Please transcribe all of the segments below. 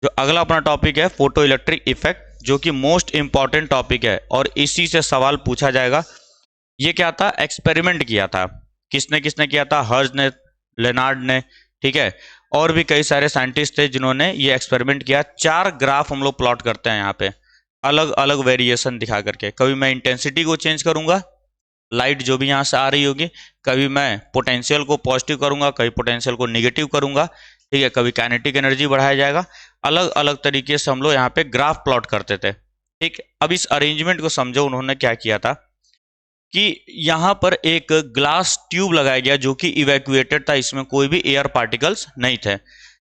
जो अगला अपना टॉपिक है फोटो इलेक्ट्रिक इफेक्ट, जो कि मोस्ट इंपॉर्टेंट टॉपिक है और इसी से सवाल पूछा जाएगा। ये क्या था, एक्सपेरिमेंट किया था। किसने किसने किया था? हर्ज ने, लेनार्ड ने, ठीक है। और भी कई सारे साइंटिस्ट थे जिन्होंने ये एक्सपेरिमेंट किया। 4 ग्राफ हम लोग प्लॉट करते हैं यहाँ पे, अलग अलग वेरिएशन दिखा करके। कभी मैं इंटेंसिटी को चेंज करूंगा, लाइट जो भी यहाँ से आ रही होगी, कभी मैं पोटेंशियल को पॉजिटिव करूंगा, कभी पोटेंशियल को निगेटिव करूंगा, ठीक है। कभी काइनेटिक एनर्जी बढ़ाया जाएगा। अलग अलग तरीके से हम लोग यहाँ पे ग्राफ प्लॉट करते थे, ठीक। अब इस अरेंजमेंट को समझो, उन्होंने क्या किया था कि यहाँ पर एक ग्लास ट्यूब लगाया गया जो कि इवैक्यूएटेड था, इसमें कोई भी एयर पार्टिकल्स नहीं थे।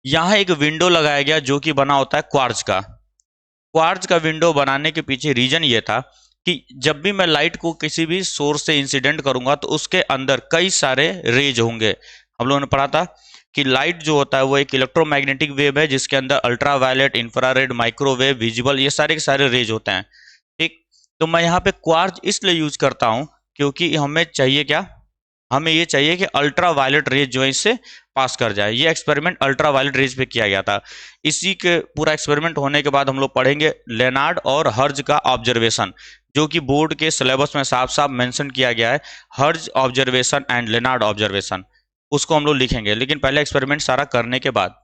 यहाँ एक विंडो लगाया गया जो कि बना होता है क्वार्ट्ज का। क्वार्ट्ज का विंडो बनाने के पीछे रीजन ये था कि जब भी मैं लाइट को किसी भी सोर्स से इंसिडेंट करूंगा तो उसके अंदर कई सारे रेज होंगे। हम लोगों ने पढ़ा था कि लाइट जो होता है वो एक इलेक्ट्रोमैग्नेटिक वेव है जिसके अंदर अल्ट्रावायलेट, इंफ्रारेड, माइक्रोवेव, विजिबल, ये सारे के सारे रेज होते हैं, ठीक। तो मैं यहाँ पे क्वार्ट्ज इसलिए यूज करता हूँ क्योंकि हमें चाहिए क्या, हमें ये चाहिए कि अल्ट्रा वायलेट रेज जो है इससे पास कर जाए। ये एक्सपेरिमेंट अल्ट्रा वायलेट रेज पे किया गया था। इसी के पूरा एक्सपेरिमेंट होने के बाद हम लोग पढ़ेंगे लेनार्ड और हर्ज का ऑब्जर्वेशन, जो कि बोर्ड के सिलेबस में साफ साफ मेंशन किया गया है। हर्ज ऑब्जर्वेशन एंड लेनार्ड ऑब्जर्वेशन, उसको हम लोग लिखेंगे, लेकिन पहले एक्सपेरिमेंट सारा करने के बाद,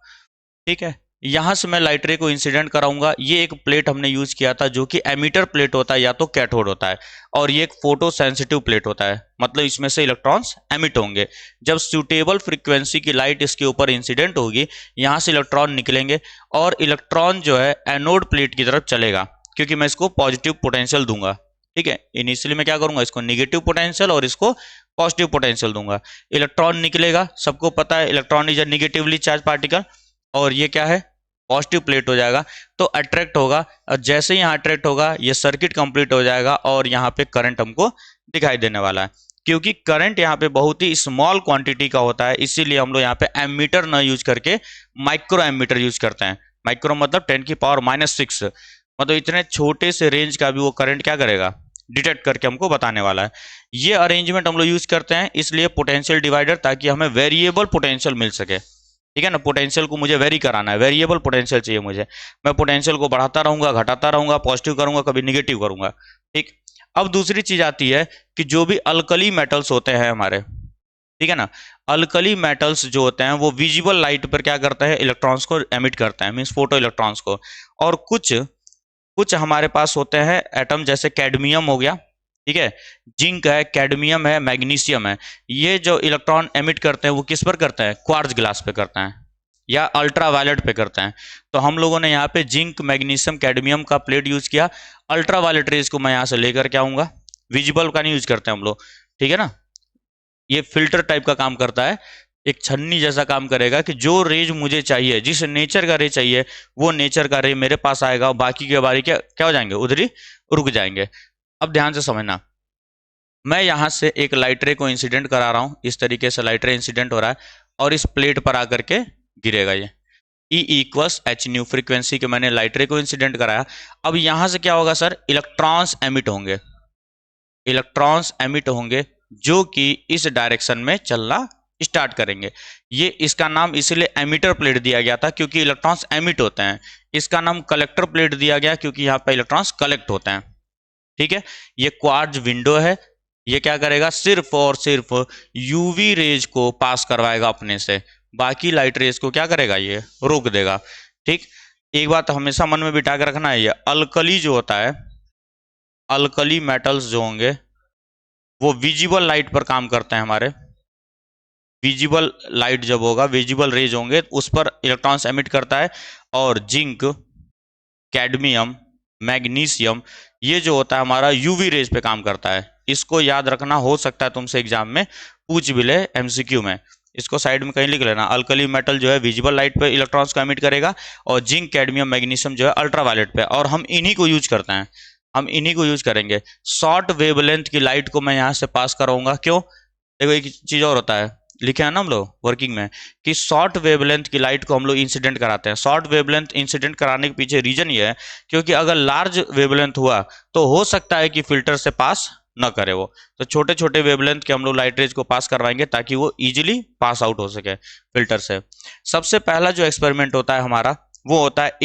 ठीक है। यहां से मैं लाइट रे को इंसिडेंट कराऊंगा। ये एक प्लेट हमने यूज किया था जो कि एमीटर प्लेट होता है या तो कैथोड होता है, और ये एक फोटो सेंसिटिव प्लेट होता है, मतलब इसमें से इलेक्ट्रॉन्स एमिट होंगे। जब सूटेबल फ्रीक्वेंसी की लाइट इसके ऊपर इंसिडेंट होगी, यहां से इलेक्ट्रॉन निकलेंगे और इलेक्ट्रॉन जो है एनोड प्लेट की तरफ चलेगा, क्योंकि मैं इसको पॉजिटिव पोटेंशियल दूंगा, ठीक है। इनिशियली मैं क्या करूंगा, इसको निगेटिव पोटेंशियल और इसको पॉजिटिव पोटेंशियल दूंगा। इलेक्ट्रॉन निकलेगा, सबको पता है electron is a negatively charge particle, और ये क्या है, पॉजिटिव प्लेट हो जाएगा, तो अट्रैक्ट होगा। और जैसे ही यहाँ अट्रैक्ट होगा ये सर्किट कंप्लीट हो जाएगा और यहाँ पे करंट हमको दिखाई देने वाला है। क्योंकि करंट यहाँ पे बहुत ही स्मॉल क्वांटिटी का होता है, इसीलिए हम लोग यहाँ पे एमीटर ना यूज करके माइक्रो एमीटर यूज करते हैं। माइक्रो मतलब 10⁻⁻⁶, मतलब इतने छोटे से रेंज का भी वो करंट क्या करेगा, डिटेक्ट करके हमको बताने वाला है। ये अरेंजमेंट हम लोग यूज करते हैं, इसलिए पोटेंशियल डिवाइडर, ताकि हमें वेरिएबल पोटेंशियल मिल सके, ठीक है ना। पोटेंशियल को मुझे वेरी कराना है, वेरिएबल पोटेंशियल चाहिए मुझे। मैं पोटेंशियल को बढ़ाता रहूंगा, घटाता रहूंगा, पॉजिटिव करूंगा, कभी निगेटिव करूंगा, ठीक। अब दूसरी चीज आती है कि जो भी अल्कली मेटल्स होते हैं हमारे, ठीक है ना, अल्कली मेटल्स जो होते हैं वो विजिबल लाइट पर क्या करते हैं, इलेक्ट्रॉन्स को एमिट करते हैं, मीन्स फोटो इलेक्ट्रॉन्स को। और कुछ कुछ हमारे पास होते हैं एटम, जैसे कैडमियम हो गया, ठीक है, जिंक है, कैडमियम है, मैग्नीशियम है। ये जो इलेक्ट्रॉन एमिट करते हैं वो किस पर करते हैं, क्वार्ट्ज ग्लास पे करते हैं या अल्ट्रा वायलेट पे करते हैं। तो हम लोगों ने यहाँ पे जिंक, मैग्नीशियम, कैडमियम का प्लेट यूज किया। अल्ट्रा वायलेट रेज को मैं यहाँ से लेकर के आऊंगा, विजिबल का नहीं यूज करते हम लोग, ठीक है ना। ये फिल्टर टाइप का काम करता है, एक छन्नी जैसा काम करेगा कि जो रेज मुझे चाहिए, जिस नेचर का रे चाहिए, वो नेचर का रे मेरे पास आएगा और बाकी के बारी क्या क्या हो जाएंगे, उधर ही रुक जाएंगे। अब ध्यान से समझना, मैं यहां से एक लाइट रे को इंसिडेंट करा रहा हूं, इस तरीके से लाइट रे इंसिडेंट हो रहा है और इस प्लेट पर आकर के गिरेगा। ये E=h न्यू फ्रीक्वेंसी के मैंने लाइट रे को इंसिडेंट कराया। अब यहां से क्या होगा सर, इलेक्ट्रॉन्स एमिट होंगे, इलेक्ट्रॉन्स एमिट होंगे जो कि इस डायरेक्शन में चलना स्टार्ट करेंगे। ये इसका नाम इसलिए एमिटर प्लेट दिया गया था क्योंकि इलेक्ट्रॉन्स एमिट होते हैं। इसका नाम कलेक्टर प्लेट दिया गया क्योंकि यहाँ पे इलेक्ट्रॉन्स कलेक्ट होते हैं, ठीक है। ये क्वार्ट्ज विंडो है, ये क्या करेगा, सिर्फ और सिर्फ यूवी रेज को पास करवाएगा अपने से, बाकी लाइट रेज को क्या करेगा, ये रोक देगा, ठीक। एक बात हमेशा मन में बिठा के रखना है, ये अल्कली जो होता है, अल्कली मेटल्स जो होंगे वो विजिबल लाइट पर काम करते हैं हमारे। विजिबल लाइट जब होगा, विजिबल रेज होंगे, उस पर इलेक्ट्रॉन्स एमिट करता है। और जिंक, कैडमियम, मैग्नीशियम, ये जो होता है हमारा यूवी रेज पे काम करता है। इसको याद रखना, हो सकता है तुमसे एग्जाम में पूछ भी ले एमसीक्यू में, इसको साइड में कहीं लिख लेना। अल्कली मेटल जो है विजिबल लाइट पे इलेक्ट्रॉन्स को एमिट करेगा और जिंक, कैडमियम, मैग्नीशियम जो है अल्ट्रावायलेट पे, और हम इन्हीं को यूज करते हैं, हम इन्हीं को यूज करेंगे। शॉर्ट वेवलेंथ की लाइट को मैं यहाँ से पास कराऊंगा, क्यों, देखो एक चीज और होता है, लिखे हैं ना हम लोग वर्किंग में कि शॉर्ट वेवलेंथ की लाइट को हम लोग इंसिडेंट कराते हैं। शॉर्ट वेवलेंथ इंसिडेंट कराने के पीछे रीजन ये है क्योंकि अगर लार्ज वेवलेंथ हुआ तो हो सकता है कि फिल्टर से पास न करे वो, तो छोटे छोटे वेवलेंथ के हम लोग लाइट रेज को पास करवाएंगे ताकि वो इजीली पास आउट हो सके फिल्टर से। सबसे पहला जो एक्सपेरिमेंट होता है हमारा वो होता है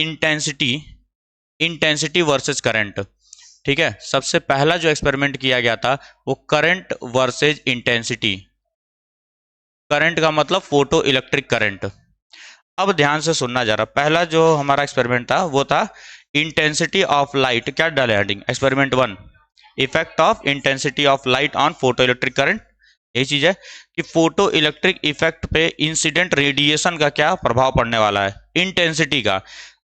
इंटेंसिटी वर्सेस करंट। ठीक है, सबसे पहला जो एक्सपेरिमेंट किया गया था वो करंट वर्सेस इंटेंसिटी। करंट का मतलब फोटो इलेक्ट्रिक करंट। अब ध्यान से सुनना जरा, पहला जो हमारा एक्सपेरिमेंट था वो था इंटेंसिटी ऑफ लाइट, क्या डाले heading, experiment 1, effect of intensity of light on photo electric current. यही चीज है कि फोटो इलेक्ट्रिक इफेक्ट पे इंसिडेंट रेडिएशन का क्या प्रभाव पड़ने वाला है, इंटेंसिटी का।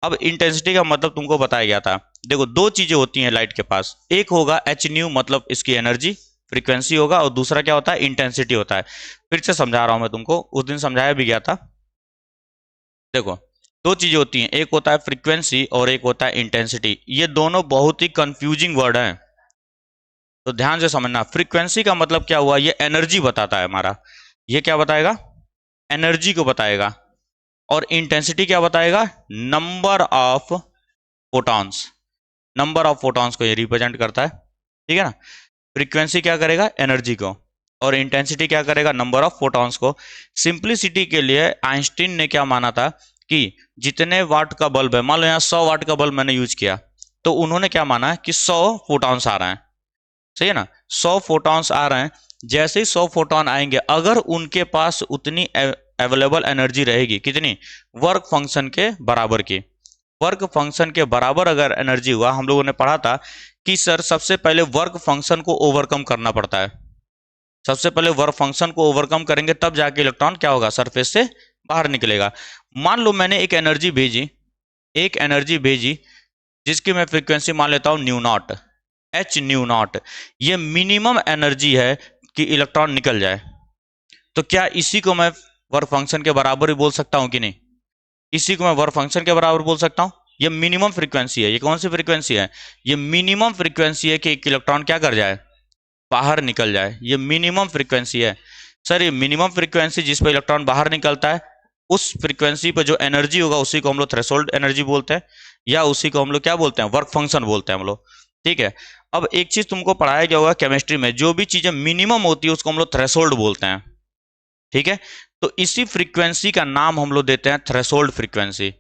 अब इंटेंसिटी का मतलब तुमको बताया गया था। देखो दो चीजें होती हैं लाइट के पास, एक होगा एच न्यू मतलब इसकी एनर्जी फ्रीक्वेंसी होगा, और दूसरा क्या होता है, इंटेंसिटी होता है। फिर से समझा रहा हूं मैं तुमको, उस दिन समझाया भी गया था। देखो दो चीजें होती हैं, एक होता है फ्रीक्वेंसी और एक होता है इंटेंसिटी। ये दोनों बहुत ही कंफ्यूजिंग वर्ड हैं, तो ध्यान से समझना। फ्रीक्वेंसी का मतलब क्या हुआ, ये एनर्जी बताता है हमारा, ये क्या बताएगा, एनर्जी को बताएगा। और इंटेंसिटी क्या बताएगा, number of photons, number of photons को ये रिप्रेजेंट करता है। ठीक है ना, फ्रीक्वेंसी क्या करेगा, एनर्जी को, और इंटेंसिटी क्या करेगा, नंबर ऑफ फोटॉन्स को। सिंप्लिसिटी के लिए आइंस्टीन ने क्या माना था कि जितने वाट का बल्ब है, मान लो यहाँ 100 वाट का बल्ब मैंने यूज किया, तो उन्होंने क्या माना कि 100 फोटॉन्स आ रहे हैं, सही है ना, 100 फोटॉन्स आ रहे हैं। जैसे ही 100 फोटॉन आएंगे, अगर उनके पास उतनी अवेलेबल एनर्जी रहेगी, कितनी, वर्क फंक्शन के बराबर की, वर्क फंक्शन के बराबर अगर एनर्जी हुआ, हम लोगों ने पढ़ा था कि सर सबसे पहले वर्क फंक्शन को ओवरकम करना पड़ता है, सबसे पहले वर्क फंक्शन को ओवरकम करेंगे तब जाके इलेक्ट्रॉन क्या होगा, सरफेस से बाहर निकलेगा। मान लो मैंने एक एनर्जी भेजी, एक एनर्जी भेजी जिसकी मैं फ्रीक्वेंसी मान लेता हूं new not, H nu not, ये मिनिमम एनर्जी है कि इलेक्ट्रॉन निकल जाए। तो क्या इसी को मैं वर्क फंक्शन के बराबर ही बोल सकता हूं कि नहीं, इसी को मैं वर्क फंक्शन के बराबर बोल सकता हूं। ये मिनिमम फ्रीक्वेंसी है, ये कौन सी फ्रीक्वेंसी है, ये मिनिमम फ्रीक्वेंसी है कि एक इलेक्ट्रॉन क्या कर जाए, बाहर निकल जाए, ये मिनिमम फ्रीक्वेंसी है। सर ये मिनिमम फ्रीक्वेंसी जिस पर इलेक्ट्रॉन बाहर निकलता है, उस फ्रीक्वेंसी पर जो एनर्जी होगा उसी को हम लोग थ्रेशोल्ड एनर्जी बोलते हैं, या उसी को हम लोग क्या बोलते हैं, वर्क फंक्शन बोलते हैं हम लोग। ठीक है, अब एक चीज तुमको पढ़ाया गया होगा केमिस्ट्री में, जो भी चीजें मिनिमम होती है उसको हम लोग थ्रेशोल्ड बोलते हैं। ठीक है, तो इसी फ्रीक्वेंसी का नाम हम लोग देते हैं थ्रेशोल्ड फ्रीक्वेंसी।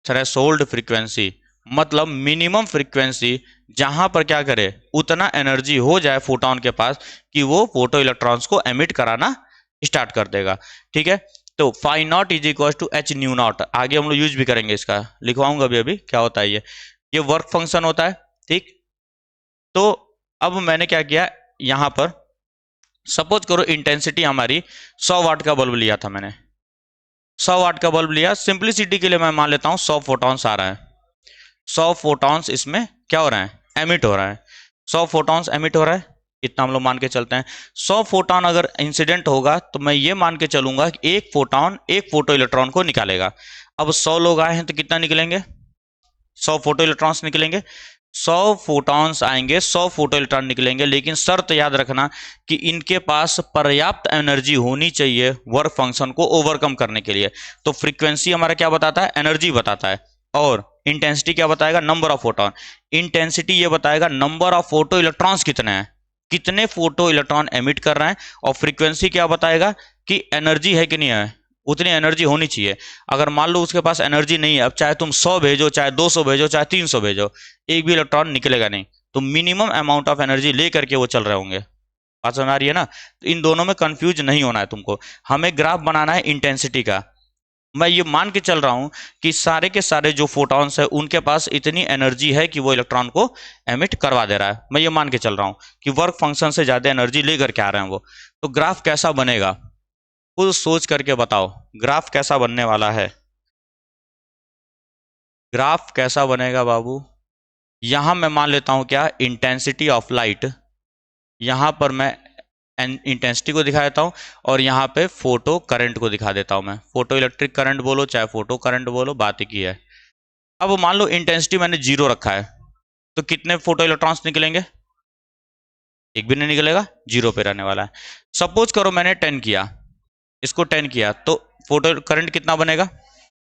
थ्रेशोल्ड फ्रीक्वेंसी मतलब मिनिमम फ्रीक्वेंसी जहां पर क्या करे, उतना एनर्जी हो जाए फोटोन के पास कि वो फोटो इलेक्ट्रॉन्स को एमिट कराना स्टार्ट कर देगा। ठीक है, तो phi naught is equal to h nu naught, आगे हम लोग यूज भी करेंगे, इसका लिखवाऊंगा अभी अभी क्या होता है ये वर्क फंक्शन होता है। ठीक, तो अब मैंने क्या किया, यहां पर सपोज करो इंटेंसिटी हमारी 100 वाट का बल्ब लिया था मैंने, 100 वाट का बल्ब लिया, सिंप्लिसिटी के लिए मैं मान लेता हूं 100 फोटॉन्स आ रहा है, 100 फोटॉन्स इसमें क्या हो रहा है, एमिट हो रहा है, 100 फोटॉन्स एमिट हो रहा है, इतना हम लोग मान के चलते हैं। 100 फोटॉन अगर इंसिडेंट होगा तो मैं ये मान के चलूंगा कि एक फोटॉन एक फोटो इलेक्ट्रॉन को निकालेगा। अब 100 लोग आए हैं तो कितना निकलेंगे, 100 फोटो इलेक्ट्रॉन्स निकलेंगे, 100 फोटॉन्स आएंगे, 100 फोटो इलेक्ट्रॉन निकलेंगे, लेकिन शर्त याद रखना कि इनके पास पर्याप्त एनर्जी होनी चाहिए वर्क फंक्शन को ओवरकम करने के लिए। तो फ्रीक्वेंसी हमारा क्या बताता है, एनर्जी बताता है, और इंटेंसिटी क्या बताएगा, नंबर ऑफ फोटॉन। इंटेंसिटी ये बताएगा नंबर ऑफ फोटो इलेक्ट्रॉन्स कितने हैं, कितने फोटो इलेक्ट्रॉन एमिट कर रहे हैं, और फ्रीक्वेंसी क्या बताएगा कि एनर्जी है कि नहीं है, उतनी एनर्जी होनी चाहिए। अगर मान लो उसके पास एनर्जी नहीं है, अब चाहे तुम 100 भेजो, चाहे 200 भेजो, चाहे 300 भेजो, एक भी इलेक्ट्रॉन निकलेगा नहीं। तो मिनिमम अमाउंट ऑफ एनर्जी लेकर के वो चल रहे होंगे। बात समझ आ रही है ना, तो इन दोनों में कंफ्यूज नहीं होना है तुमको। हमें ग्राफ बनाना है इंटेंसिटी का। मैं ये मान के चल रहा हूं कि सारे के सारे जो फोटॉन्स है उनके पास इतनी एनर्जी है कि वो इलेक्ट्रॉन को एमिट करवा दे रहा है, मैं ये मान के चल रहा हूं कि वर्क फंक्शन से ज्यादा एनर्जी लेकर के आ रहे हैं वो। तो ग्राफ कैसा बनेगा, खुद सोच करके बताओ, ग्राफ कैसा बनने वाला है, ग्राफ कैसा बनेगा बाबू। यहां मैं मान लेता हूं क्या, इंटेंसिटी ऑफ लाइट, यहां पर मैं इंटेंसिटी को दिखा देता हूं, और यहां पे फोटो करंट को दिखा देता हूं मैं, फोटो इलेक्ट्रिक करंट बोलो चाहे फोटो करंट बोलो, बात ही की है। अब मान लो इंटेंसिटी मैंने 0 रखा है, तो कितने फोटो इलेक्ट्रॉन्स निकलेंगे, एक भी नहीं निकलेगा, 0 पे रहने वाला है। सपोज करो मैंने 10 किया, इसको 10 किया, तो फोटो करंट कितना बनेगा,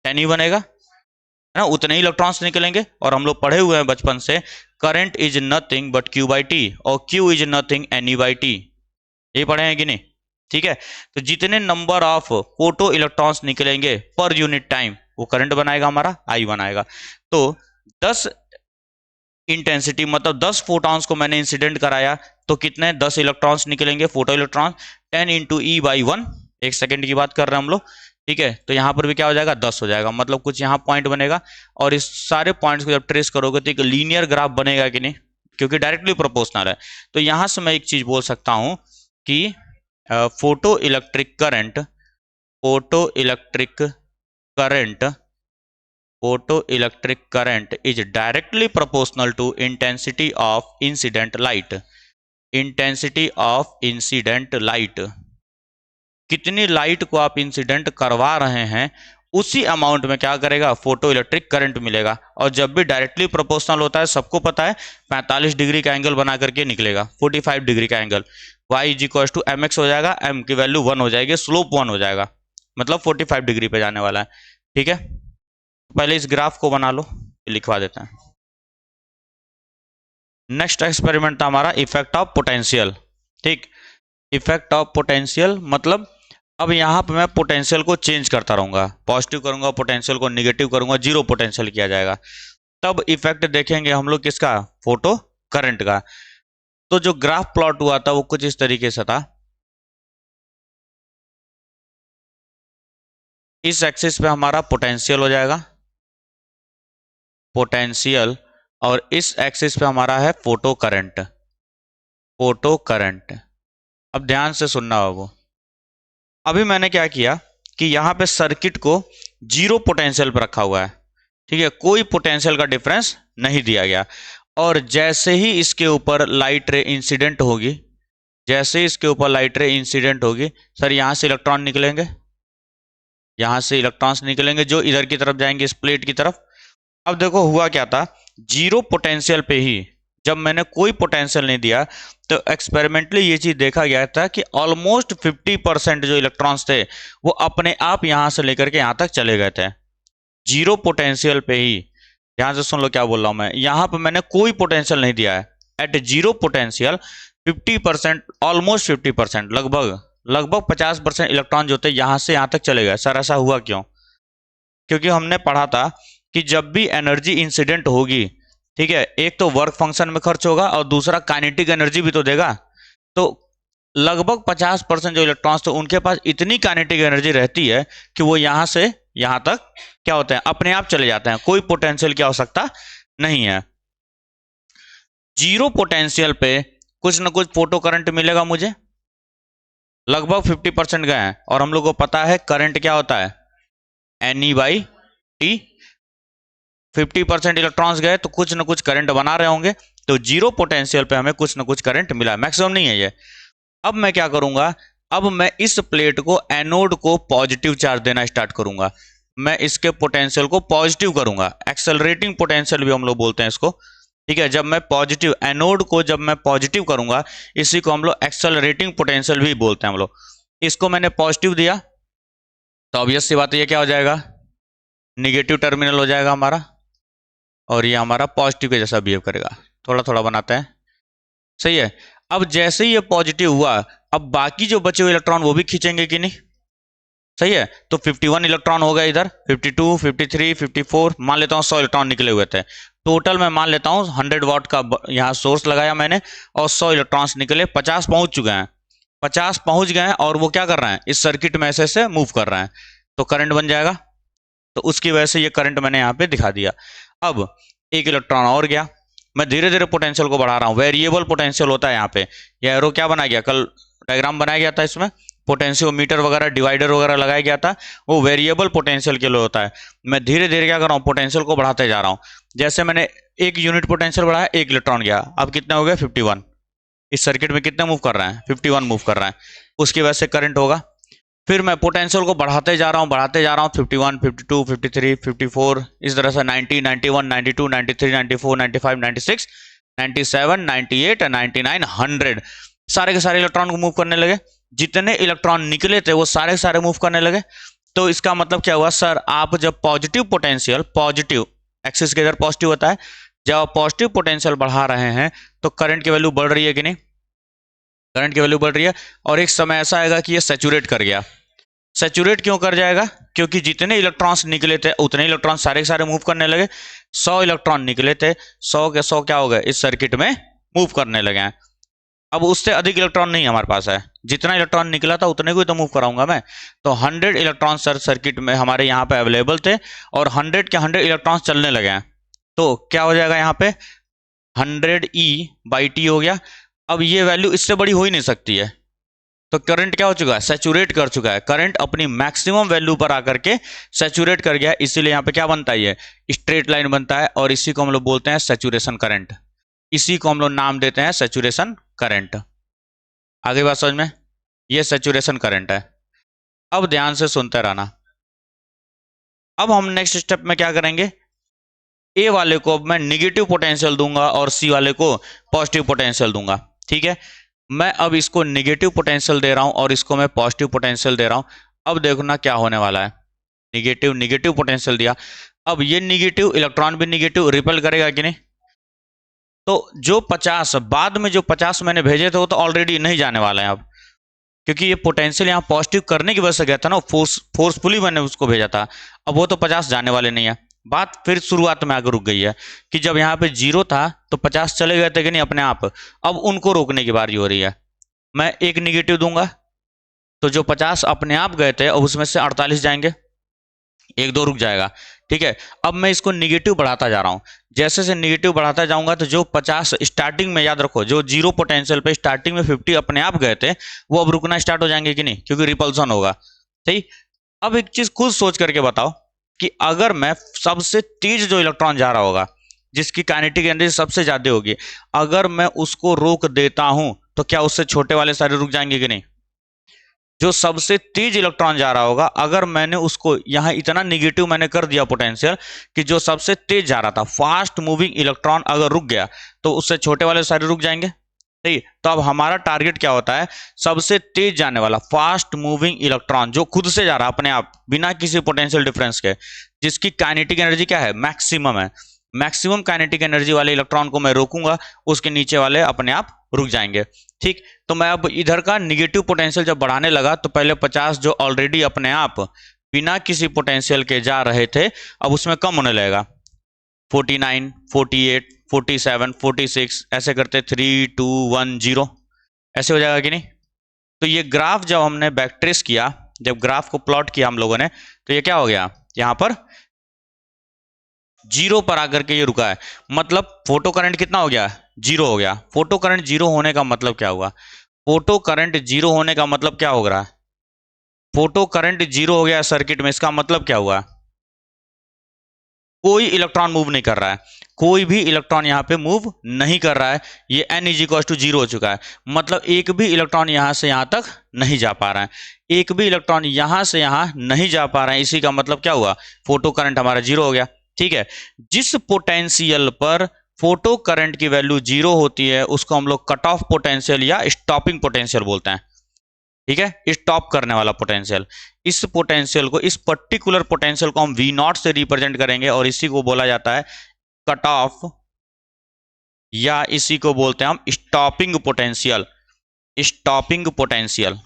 10 ही बनेगा, है ना, उतने ही इलेक्ट्रॉन्स निकलेंगे। और हम लोग पढ़े हुए हैं बचपन से, current is nothing but Q by T, और Q is nothing N E by T, ये पढ़े हैं कि नहीं। ठीक है, तो जितने नंबर ऑफ फोटो इलेक्ट्रॉन्स निकलेंगे पर यूनिट टाइम, वो करंट बनाएगा हमारा I बनाएगा। तो 10 इंटेंसिटी मतलब 10 फोटॉन्स को मैंने इंसिडेंट कराया तो कितने 10 इलेक्ट्रॉन्स निकलेंगे, photo electron 10 into E by 1, 1 second की बात कर रहे हैं हम लोग, ठीक है। तो यहाँ पर भी क्या हो जाएगा 10 हो जाएगा, मतलब कुछ यहाँ पॉइंट बनेगा और इस सारे पॉइंट्स को जब ट्रेस करोगे तो एक लीनियर ग्राफ बनेगा कि नहीं, क्योंकि डायरेक्टली प्रोपोर्शनल है। तो यहाँ से मैं एक चीज बोल सकता हूँ कि photo electric current photoelectric current is directly proportional to intensity of incident light। कितनी लाइट को आप इंसिडेंट करवा रहे हैं उसी अमाउंट में क्या करेगा, फोटो इलेक्ट्रिक करंट मिलेगा। और जब भी डायरेक्टली प्रोपोर्शनल होता है, सबको पता है 45 डिग्री का एंगल बना करके निकलेगा, 45 डिग्री का एंगल, y = mx हो जाएगा, m की वैल्यू 1 हो जाएगी, स्लोप 1 हो जाएगा, मतलब 45 डिग्री पे जाने वाला है, ठीक है। पहले इस ग्राफ को बना लो, लिखवा देते हैं। नेक्स्ट एक्सपेरिमेंट था हमारा इफेक्ट ऑफ पोटेंशियल, ठीक। इफेक्ट ऑफ पोटेंशियल मतलब अब यहाँ पे मैं पोटेंशियल को चेंज करता रहूंगा, पॉजिटिव करूंगा पोटेंशियल को, निगेटिव करूंगा, जीरो पोटेंशियल किया जाएगा, तब इफेक्ट देखेंगे हम लोग किसका, फोटो करंट का। तो जो ग्राफ प्लॉट हुआ था वो कुछ इस तरीके से था, इस एक्सिस पे हमारा पोटेंशियल हो जाएगा, पोटेंशियल, और इस एक्सिस पे हमारा है फोटो करंट। अब ध्यान से सुनना बाबू, अभी मैंने क्या किया कि यहां पे सर्किट को जीरो पोटेंशियल पर रखा हुआ है, ठीक है, कोई पोटेंशियल का डिफरेंस नहीं दिया गया। और जैसे ही इसके ऊपर लाइट रे इंसिडेंट होगी, सर यहां से इलेक्ट्रॉन निकलेंगे, यहां से इलेक्ट्रॉन्स निकलेंगे जो इधर की तरफ जाएंगे, इस प्लेट की तरफ। अब देखो हुआ क्या था, जीरो पोटेंशियल पे ही जब मैंने कोई पोटेंशियल नहीं दिया तो एक्सपेरिमेंटली ये चीज देखा गया था कि ऑलमोस्ट 50% जो इलेक्ट्रॉन्स थे वो अपने आप यहां से लेकर के यहां तक चले गए थे, जीरो पोटेंशियल पे ही। ध्यान से सुन लो क्या बोल रहा हूं मैं, यहां पे मैंने कोई पोटेंशियल नहीं दिया है, एट जीरो पोटेंशियल 50%, ऑलमोस्ट 50%, लगभग 50% इलेक्ट्रॉन जो थे यहां से यहां तक चले गए। सर ऐसा हुआ क्यों? क्योंकि हमने पढ़ा था कि जब भी एनर्जी इंसिडेंट होगी, ठीक है, एक तो वर्क फंक्शन में खर्च होगा और दूसरा काइनेटिक एनर्जी भी तो देगा। तो लगभग 50% जो इलेक्ट्रॉन्स थे उनके पास इतनी काइनेटिक एनर्जी रहती है कि वो यहां से यहां तक क्या होते हैं, अपने आप चले जाते हैं, कोई पोटेंशियल की आवश्यकता नहीं है। जीरो पोटेंशियल पे कुछ ना कुछ फोटो करंट मिलेगा मुझे, लगभग 50% गए हैं, और हम लोग को पता है करंट क्या होता है, NE/T। 50% इलेक्ट्रॉन्स गए तो कुछ ना कुछ करंट बना रहे होंगे, तो जीरो पोटेंशियल पे हमें कुछ ना कुछ करंट मिला, मैक्सिमम नहीं है ये। अब मैं क्या करूंगा, अब मैं इस प्लेट को, एनोड को पॉजिटिव चार्ज देना स्टार्ट करूंगा, मैं इसके पोटेंशियल को पॉजिटिव करूंगा, एक्सेलरेटिंग पोटेंशियल भी हम लोग बोलते हैं इसको, ठीक है। जब मैं पॉजिटिव, एनोड को जब मैं पॉजिटिव करूंगा, इसी को हम लोग एक्सेलरेटिंग पोटेंशियल भी बोलते हैं हम लोग। इसको मैंने पॉजिटिव दिया तो ऑब्वियस सी बात है ये क्या हो जाएगा, निगेटिव टर्मिनल हो जाएगा हमारा, और ये हमारा पॉजिटिव के जैसा बिहेव करेगा। थोड़ा थोड़ा बनाते हैं, सही है। अब जैसे ही ये पॉजिटिव हुआ, अब बाकी जो बचे हुए इलेक्ट्रॉन वो भी खींचेंगे कि नहीं, सही है। तो 51 इलेक्ट्रॉन हो गए इधर, 52, 53, 54, मान लेता हूं 100 इलेक्ट्रॉन निकले हुए थे टोटल। मैं मान लेता हूं 100 वाट का यहाँ सोर्स लगाया मैंने और 100 इलेक्ट्रॉन्स निकले, 50 पहुंच चुके हैं, 50 पहुंच गए हैं, और वो क्या कर रहे हैं, इस सर्किट में ऐसे ऐसे मूव कर रहे हैं, तो करंट बन जाएगा। तो उसकी वजह से ये करंट मैंने यहाँ पे दिखा दिया। अब एक इलेक्ट्रॉन और गया, मैं धीरे धीरे पोटेंशियल को बढ़ा रहा हूँ, वेरिएबल पोटेंशियल होता है यहाँ पे। ये एरो क्या बनाया गया, कल डायग्राम बनाया गया था, इसमें पोटेंशियोमीटर वगैरह, डिवाइडर वगैरह लगाया गया था, वो वेरिएबल पोटेंशियल के लिए होता है। मैं धीरे धीरे क्या कर रहा हूँ, पोटेंशियल को बढ़ाते जा रहा हूँ। जैसे मैंने 1 यूनिट पोटेंशियल बढ़ाया, 1 इलेक्ट्रॉन गया, अब कितना हो गया 51। इस सर्किट में कितना मूव कर रहा है, 51 मूव कर रहा है, उसकी वजह से करंट होगा। फिर मैं पोटेंशियल को बढ़ाते जा रहा हूँ 51, 52, 53, 54, इस तरह से 90, 91, 92, 93, 94, 95, 96, 97, 98, 99, 100, सारे के सारे इलेक्ट्रॉन को मूव करने लगे। जितने इलेक्ट्रॉन निकले थे वो सारे के सारे मूव करने लगे। तो इसका मतलब क्या हुआ, सर आप जब पॉजिटिव पोटेंशियल, पॉजिटिव एक्सिस के इधर पॉजिटिव होता है, जब आप पॉजिटिव पोटेंशियल बढ़ा रहे हैं तो करंट की वैल्यू बढ़ रही है कि नहीं, करंट की वैल्यू बढ़ रही है। और एक समय ऐसा आएगा कि ये सैचुरेट कर गया, सैचुरेट क्यों कर जाएगा? क्योंकि जितने इलेक्ट्रॉन्स निकले थे उतने इलेक्ट्रॉन सारे के सारे मूव करने लगे। 100 इलेक्ट्रॉन निकले थे, 100 के 100 क्या हो गए, इस सर्किट में मूव करने लगे हैं। अब उससे अधिक इलेक्ट्रॉन नहीं हमारे पास है, जितना इलेक्ट्रॉन निकला था उतने को ही तो मूव कराऊंगा मैं। तो 100 इलेक्ट्रॉन सर्किट में हमारे यहाँ पे अवेलेबल थे और 100 के 100 इलेक्ट्रॉन चलने लगे हैं। तो क्या हो जाएगा यहाँ पे 100E/T हो गया। अब ये वैल्यू इससे बड़ी हो ही नहीं सकती है। तो करंट क्या हो चुका है, सैचुरेट कर चुका है। करंट अपनी मैक्सिमम वैल्यू पर आकर के सैचुरेट कर गया, इसीलिए यहाँ पे क्या बनता है, ये स्ट्रेट लाइन बनता है और इसी को हम लोग बोलते हैं सैचुरेशन करंट। इसी को हम लोग नाम देते हैं सैचुरेशन करंट। आगे बात समझ में, ये सैचुरेशन करंट है। अब ध्यान से सुनते रहना। अब हम नेक्स्ट स्टेप में क्या करेंगे, ए वाले को मैं निगेटिव पोटेंशियल दूंगा और सी वाले को पॉजिटिव पोटेंशियल दूंगा। ठीक है, मैं अब इसको निगेटिव पोटेंशियल दे रहा हूं और इसको मैं पॉजिटिव पोटेंशियल दे रहा हूं। अब देखना क्या होने वाला है, निगेटिव निगेटिव पोटेंशियल दिया। अब ये निगेटिव इलेक्ट्रॉन भी निगेटिव रिपेल करेगा कि नहीं? तो जो 50 बाद में जो 50 मैंने भेजे थे वो तो ऑलरेडी नहीं जाने वाले हैं अब, क्योंकि ये पोटेंशियल यहाँ पॉजिटिव करने की वजह से गया था ना, फोर्सफुली मैंने उसको भेजा था। अब वो तो 50 जाने वाले नहीं है। बात फिर शुरुआत में आकर रुक गई है कि जब यहाँ पे 0 था तो 50 चले गए थे कि नहीं अपने आप, अब उनको रोकने की बारी हो रही है। मैं एक निगेटिव दूंगा तो जो 50 अपने आप गए थे अब उसमें से 48 जाएंगे, 1-2 रुक जाएगा। ठीक है, अब मैं इसको निगेटिव बढ़ाता जा रहा हूं। जैसे से निगेटिव बढ़ाता जाऊंगा तो जो 50 स्टार्टिंग में, याद रखो, जो 0 पोटेंशियल पे स्टार्टिंग में 50 अपने आप गए थे वो अब रुकना स्टार्ट हो जाएंगे कि नहीं, क्योंकि रिपल्सन होगा। सही। अब एक चीज खुद सोच करके बताओ कि अगर मैं सबसे तेज जो इलेक्ट्रॉन जा रहा होगा, जिसकी काइनेटिक एनर्जी सबसे ज्यादा होगी, अगर मैं उसको रोक देता हूं तो क्या उससे छोटे वाले सारे रुक जाएंगे कि नहीं? जो सबसे तेज इलेक्ट्रॉन जा रहा होगा, अगर मैंने उसको यहां इतना निगेटिव मैंने कर दिया पोटेंशियल कि जो सबसे तेज जा रहा था, फास्ट मूविंग इलेक्ट्रॉन अगर रुक गया तो उससे छोटे वाले सारे रुक जाएंगे। सही। तो अब हमारा टारगेट क्या होता है, सबसे तेज जाने वाला फास्ट मूविंग इलेक्ट्रॉन जो खुद से जा रहा है अपने आप बिना किसी पोटेंशियल डिफरेंस के, जिसकी काइनेटिक एनर्जी क्या है, मैक्सिमम है, मैक्सिमम काइनेटिक एनर्जी वाले इलेक्ट्रॉन को मैं रोकूंगा, उसके नीचे वाले अपने आप रुक जाएंगे। ठीक। तो मैं अब इधर का निगेटिव पोटेंशियल जब बढ़ाने लगा तो पहले 50 जो ऑलरेडी अपने आप बिना किसी पोटेंशियल के जा रहे थे अब उसमें कम होने लगेगा, 49, 48, 47, 46 ऐसे करते 3, 2, 1, 0 ऐसे हो जाएगा कि नहीं? तो ये ग्राफ जब हमने बैकट्रेस किया, जब ग्राफ को प्लॉट किया हम लोगों ने, तो ये क्या हो गया, यहां पर 0 पर आकर के ये रुका है। मतलब फोटो करंट कितना हो गया, 0 हो गया। फोटो करंट 0 होने का मतलब क्या हुआ, फोटो करंट 0 होने का मतलब क्या हो रहा है, फोटो करंट 0 हो गया सर्किट में, इसका मतलब क्या हुआ, कोई इलेक्ट्रॉन मूव नहीं कर रहा है, कोई भी इलेक्ट्रॉन यहां पे मूव नहीं कर रहा है। ये n = 0 हो चुका है, मतलब एक भी इलेक्ट्रॉन यहां से यहां तक नहीं जा पा रहा है, एक भी इलेक्ट्रॉन यहां से यहां नहीं जा पा रहा है। इसी का मतलब क्या हुआ, फोटो करंट हमारा 0 हो गया। ठीक है, जिस पोटेंशियल पर फोटो करंट की वैल्यू 0 होती है उसको हम लोग कट ऑफ पोटेंशियल या स्टॉपिंग पोटेंशियल बोलते हैं। ठीक है, स्टॉप करने वाला पोटेंशियल। इस पोटेंशियल को, इस पर्टिकुलर पोटेंशियल को हम V0 से रिप्रेजेंट करेंगे और इसी को बोला जाता है कट ऑफ, या इसी को बोलते हैं हम stopping potential. Stopping potential,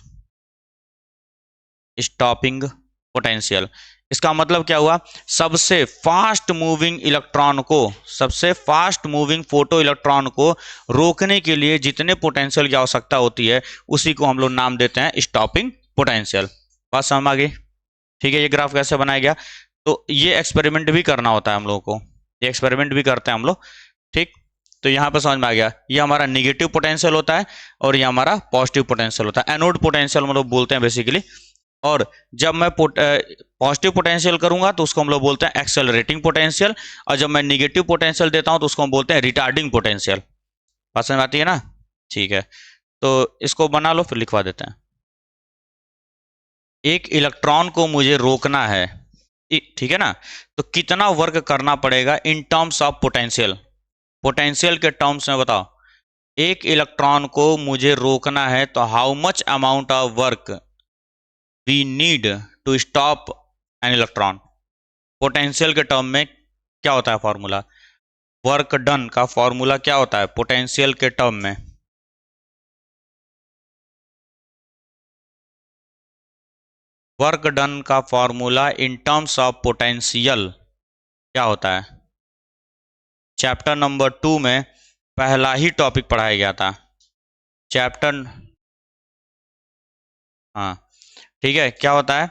stopping potential. इसका मतलब क्या हुआ, सबसे फास्ट मूविंग इलेक्ट्रॉन को, सबसे फास्ट मूविंग फोटो इलेक्ट्रॉन को रोकने के लिए जितने पोटेंशियल की आवश्यकता होती है उसी को हम लोग नाम देते हैं स्टॉपिंग पोटेंशियल। बात समझ आ गई? ठीक है, ये ग्राफ कैसे बनाया गया, तो ये एक्सपेरिमेंट भी करना होता है हम लोगों को, ये एक्सपेरिमेंट भी करते हैं हम लोग। ठीक, तो यहाँ पर समझ में आ गया, ये हमारा निगेटिव पोटेंशियल होता है और ये हमारा पॉजिटिव पोटेंशियल होता है। एनोड पोटेंशियल हम लोग बोलते हैं बेसिकली। और जब मैं पॉजिटिव पोटेंशियल करूंगा तो उसको हम लोग बोलते हैं एक्सेलरेटिंग पोटेंशियल, और जब मैं निगेटिव पोटेंशियल देता हूं तो उसको हम बोलते हैं रिटार्डिंग पोटेंशियल। बात समझ आती है ना? ठीक है, तो इसको बना लो, फिर लिखवा देते हैं। एक इलेक्ट्रॉन को मुझे रोकना है, ठीक है ना, तो कितना वर्क करना पड़ेगा in terms of potential, potential के टर्म्स में बताओ। एक इलेक्ट्रॉन को मुझे रोकना है तो how much amount of work we need to stop an electron। Potential के टर्म में क्या होता है फॉर्मूला, वर्क डन का फॉर्मूला क्या होता है पोटेंशियल के टर्म में, वर्क डन का formula in terms of potential क्या होता है? चैप्टर नंबर 2 में पहला ही टॉपिक पढ़ाया गया था। चैप्टर, हाँ ठीक है, क्या होता है?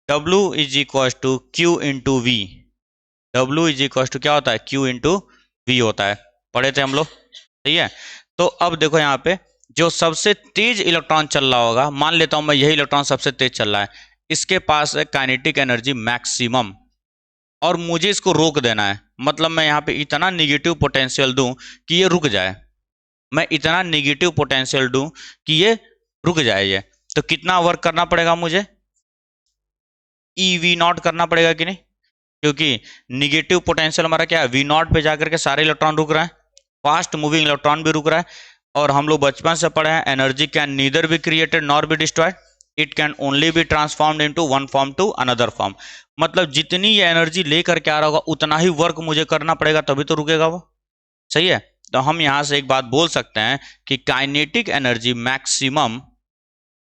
W is equal to q into v. W is equal to क्या होता है? Q इंटू वी होता है, पढ़े थे हम लोग, सही है। तो अब देखो यहाँ पे जो सबसे तेज इलेक्ट्रॉन चल रहा होगा, मान लेता हूं मैं यही इलेक्ट्रॉन सबसे तेज चल रहा है, इसके पास है काइनेटिक एनर्जी मैक्सिमम, और मुझे इसको रोक देना है। मतलब मैं यहाँ पे इतना निगेटिव पोटेंशियल दूं कि ये रुक जाए, मैं इतना निगेटिव पोटेंशियल दूं कि ये रुक जाए। ये तो कितना वर्क करना पड़ेगा मुझे? ई वी नॉट करना पड़ेगा कि नहीं? क्योंकि निगेटिव पोटेंशियल हमारा क्या है? वी नॉट पे जाकर के सारे इलेक्ट्रॉन रुक रहे हैं, फास्ट मूविंग इलेक्ट्रॉन भी रुक रहा है। और हम लोग बचपन से पढ़े हैं, energy can neither be created nor be destroyed, it can only be transformed into one form to another form. मतलब जितनी ये एनर्जी लेकर के आ रहा होगा उतना ही वर्क मुझे करना पड़ेगा, तभी तो रुकेगा वो, सही है। तो हम यहां से एक बात बोल सकते हैं कि काइनेटिक एनर्जी मैक्सिमम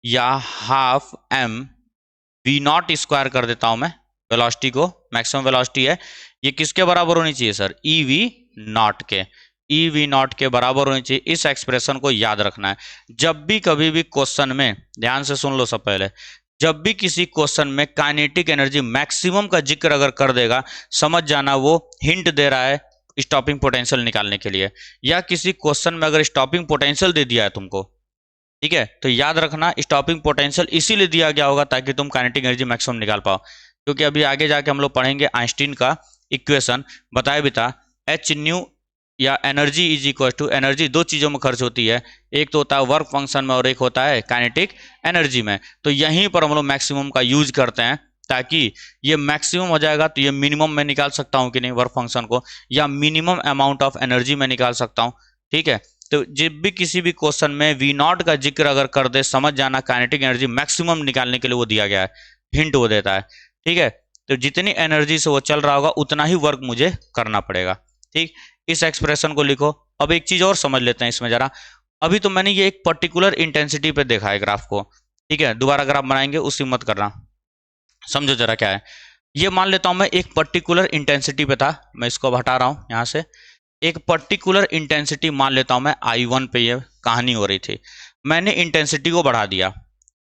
या half m v naught square कर देता हूं मैं, वेलोसिटी को, मैक्सिमम वेलोसिटी है, ये किसके बराबर होनी चाहिए सर? ई वी नॉट के, ई वी नॉट के बराबर होनी चाहिए। इस एक्सप्रेशन को याद रखना है। जब भी कभी भी क्वेश्चन में, ध्यान से सुन लो सब पहले, जब भी किसी क्वेश्चन में काइनेटिक एनर्जी मैक्सिमम का जिक्र अगर कर देगा, समझ जाना वो हिंट दे रहा है स्टॉपिंग पोटेंशियल निकालने के लिए। या किसी क्वेश्चन में अगर स्टॉपिंग पोटेंशियल दे दिया है तुमको, ठीक है, तो याद रखना स्टॉपिंग पोटेंशियल इसीलिए दिया गया होगा ताकि तुम काइनेटिक एनर्जी मैक्सिमम निकाल पाओ। क्योंकि अभी आगे जाके हम लोग पढ़ेंगे आइंस्टीन का इक्वेशन, बताया भी था, एच न्यू या energy is equal to, energy दो चीज़ों में खर्च होती है, एक तो होता है वर्क फंक्शन में और एक होता है काइनेटिक एनर्जी में। तो यहीं पर हम लोग मैक्सिमम का यूज करते हैं, ताकि ये मैक्सिमम हो जाएगा तो ये मिनिमम में निकाल सकता हूँ कि नहीं वर्क फंक्शन को, या मिनिमम अमाउंट ऑफ एनर्जी में निकाल सकता हूँ, ठीक है। तो जब भी किसी भी क्वेश्चन में वी नॉट का जिक्र अगर कर दे, समझ जाना काइनेटिक एनर्जी मैक्सिमम निकालने के लिए वो दिया गया है, हिंट वो देता है, ठीक है। तो जितनी एनर्जी से वो चल रहा होगा उतना ही वर्क मुझे करना पड़ेगा, ठीक। इस एक्सप्रेशन को लिखो। अब एक चीज और समझ लेते हैं इसमें जरा। अभी तो मैंने ये एक पर्टिकुलर इंटेंसिटी पे देखा है ग्राफ को, ठीक है, दोबारा ग्राफ बनाएंगे उसकी मत करना, समझो जरा क्या है। ये मान लेता हूं मैं एक पर्टिकुलर इंटेंसिटी पे था, मैं इसको अब हटा रहा हूं यहां से, एक पर्टिकुलर इंटेंसिटी मान लेता हूं मैं I1 पे ये कहानी हो रही थी, मैंने इंटेंसिटी को बढ़ा दिया।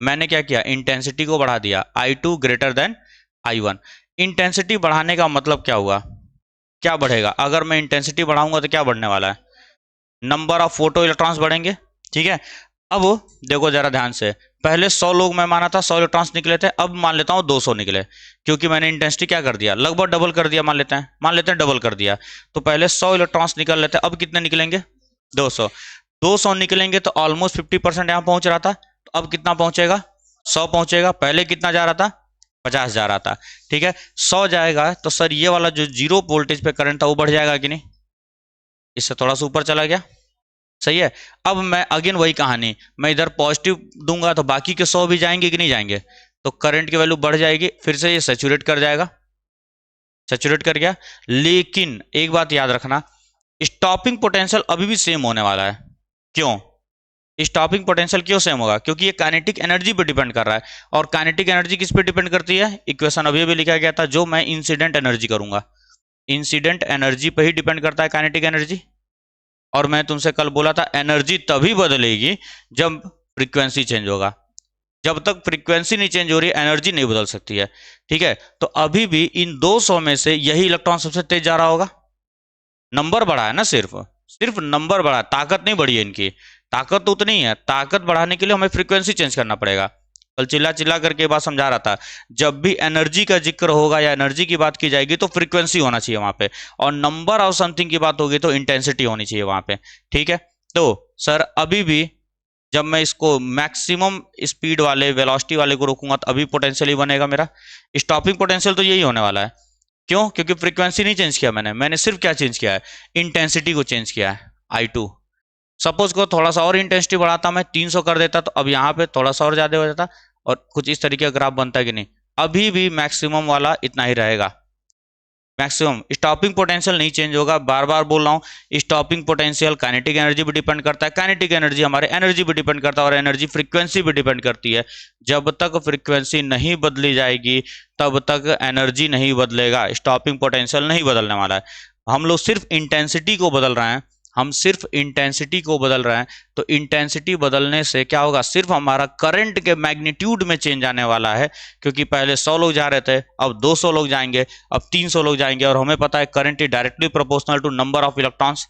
मैंने क्या किया? इंटेंसिटी को बढ़ा दिया, I2 greater than I1। Intensity बढ़ाने का मतलब क्या हुआ? क्या बढ़ेगा? अगर मैं इंटेंसिटी बढ़ाऊंगा तो क्या बढ़ने वाला है? नंबर ऑफ फोटो इलेक्ट्रॉन्स बढ़ेंगे, ठीक है। अब देखो जरा ध्यान से, पहले 100 लोग मैं माना था 100 इलेक्ट्रॉन्स निकले थे, अब मान लेता हूं 200 निकले, क्योंकि मैंने इंटेंसिटी क्या कर दिया? लगभग डबल कर दिया, मान लेते हैं डबल कर दिया। तो पहले 100 इलेक्ट्रॉन्स निकल लेते, अब कितने निकलेंगे? 200। 200 निकलेंगे तो ऑलमोस्ट 50% यहां पहुंच रहा था, तो अब कितना पहुंचेगा? 100 पहुंचेगा। पहले कितना जा रहा था? 50 जा रहा था, ठीक है। 100 जाएगा तो सर ये वाला जो जीरो वोल्टेज पे करंट था वो बढ़ जाएगा कि नहीं? इससे थोड़ा सा ऊपर चला गया, सही है। अब मैं अगेन वही कहानी, मैं इधर पॉजिटिव दूंगा तो बाकी के 100 भी जाएंगे कि नहीं जाएंगे? तो करंट की वैल्यू बढ़ जाएगी, फिर से ये सैचुरेट कर जाएगा, सैचुरेट कर गया। लेकिन एक बात याद रखना, स्टॉपिंग पोटेंशियल अभी भी सेम होने वाला है। क्यों स्टॉपिंग पोटेंशियल क्यों सेम होगा? क्योंकि ये काइनेटिक एनर्जी पे डिपेंड कर रहा है। और काइनेटिक एनर्जी किस पे डिपेंड करती है? इक्वेशन अभी भी लिखा गया था, जो मैं इंसिडेंट एनर्जी करूंगा, इंसिडेंट एनर्जी पे ही डिपेंड करता है काइनेटिक एनर्जी। और मैं तुमसे कल बोला था एनर्जी तभी बदलेगी जब फ्रीक्वेंसी चेंज होगा, जब तक फ्रीक्वेंसी नहीं चेंज हो रही एनर्जी नहीं बदल सकती है, ठीक है। तो अभी भी इन 200 में से यही इलेक्ट्रॉन सबसे तेज जा रहा होगा, नंबर बढ़ा है ना, सिर्फ सिर्फ नंबर बढ़ा, ताकत नहीं बढ़ी है इनकी। ताकत तो उतनी है, ताकत बढ़ाने के लिए हमें फ्रीक्वेंसी चेंज करना पड़ेगा। कल चिल्ला चिल्ला करके बात समझा रहा था, जब भी एनर्जी का जिक्र होगा या एनर्जी की बात की जाएगी तो फ्रीक्वेंसी होना चाहिए वहां पे, और नंबर ऑफ समथिंग की बात होगी तो इंटेंसिटी होनी चाहिए वहां पे, ठीक है। तो सर अभी भी जब मैं इसको मैक्सिमम स्पीड वाले वेलोसिटी वाले को रोकूंगा तो अभी पोटेंशियल ही बनेगा मेरा। स्टॉपिंग पोटेंशियल तो यही होने वाला है। क्यों? क्योंकि फ्रीक्वेंसी नहीं चेंज किया मैंने सिर्फ क्या चेंज किया है? इंटेंसिटी को चेंज किया है, I2। सपोज को थोड़ा सा और इंटेंसिटी बढ़ाता, मैं 300 कर देता, तो अब यहाँ पे थोड़ा सा और ज्यादा हो जाता, और कुछ इस तरीके का ग्राफ बनता है कि नहीं? अभी भी मैक्सिमम वाला इतना ही रहेगा, मैक्सिमम स्टॉपिंग पोटेंशियल नहीं चेंज होगा, बार बार बोल रहा हूँ, स्टॉपिंग पोटेंशियल काइनेटिक एनर्जी भी डिपेंड करता है, काइनेटिक एनर्जी हमारे एनर्जी भी डिपेंड करता है, और एनर्जी फ्रीक्वेंसी भी डिपेंड करती है। जब तक फ्रीक्वेंसी नहीं बदली जाएगी तब तक एनर्जी नहीं बदलेगा, स्टॉपिंग पोटेंशियल नहीं बदलने वाला है। हम लोग सिर्फ इंटेंसिटी को बदल रहे हैं, हम सिर्फ इंटेंसिटी को बदल रहे हैं। तो इंटेंसिटी बदलने से क्या होगा, सिर्फ हमारा करंट के मैग्नीट्यूड में चेंज आने वाला है, क्योंकि पहले 100 लोग जा रहे थे, अब 200 लोग जाएंगे, अब 300 लोग जाएंगे, और हमें पता है current is directly proportional to number of electrons.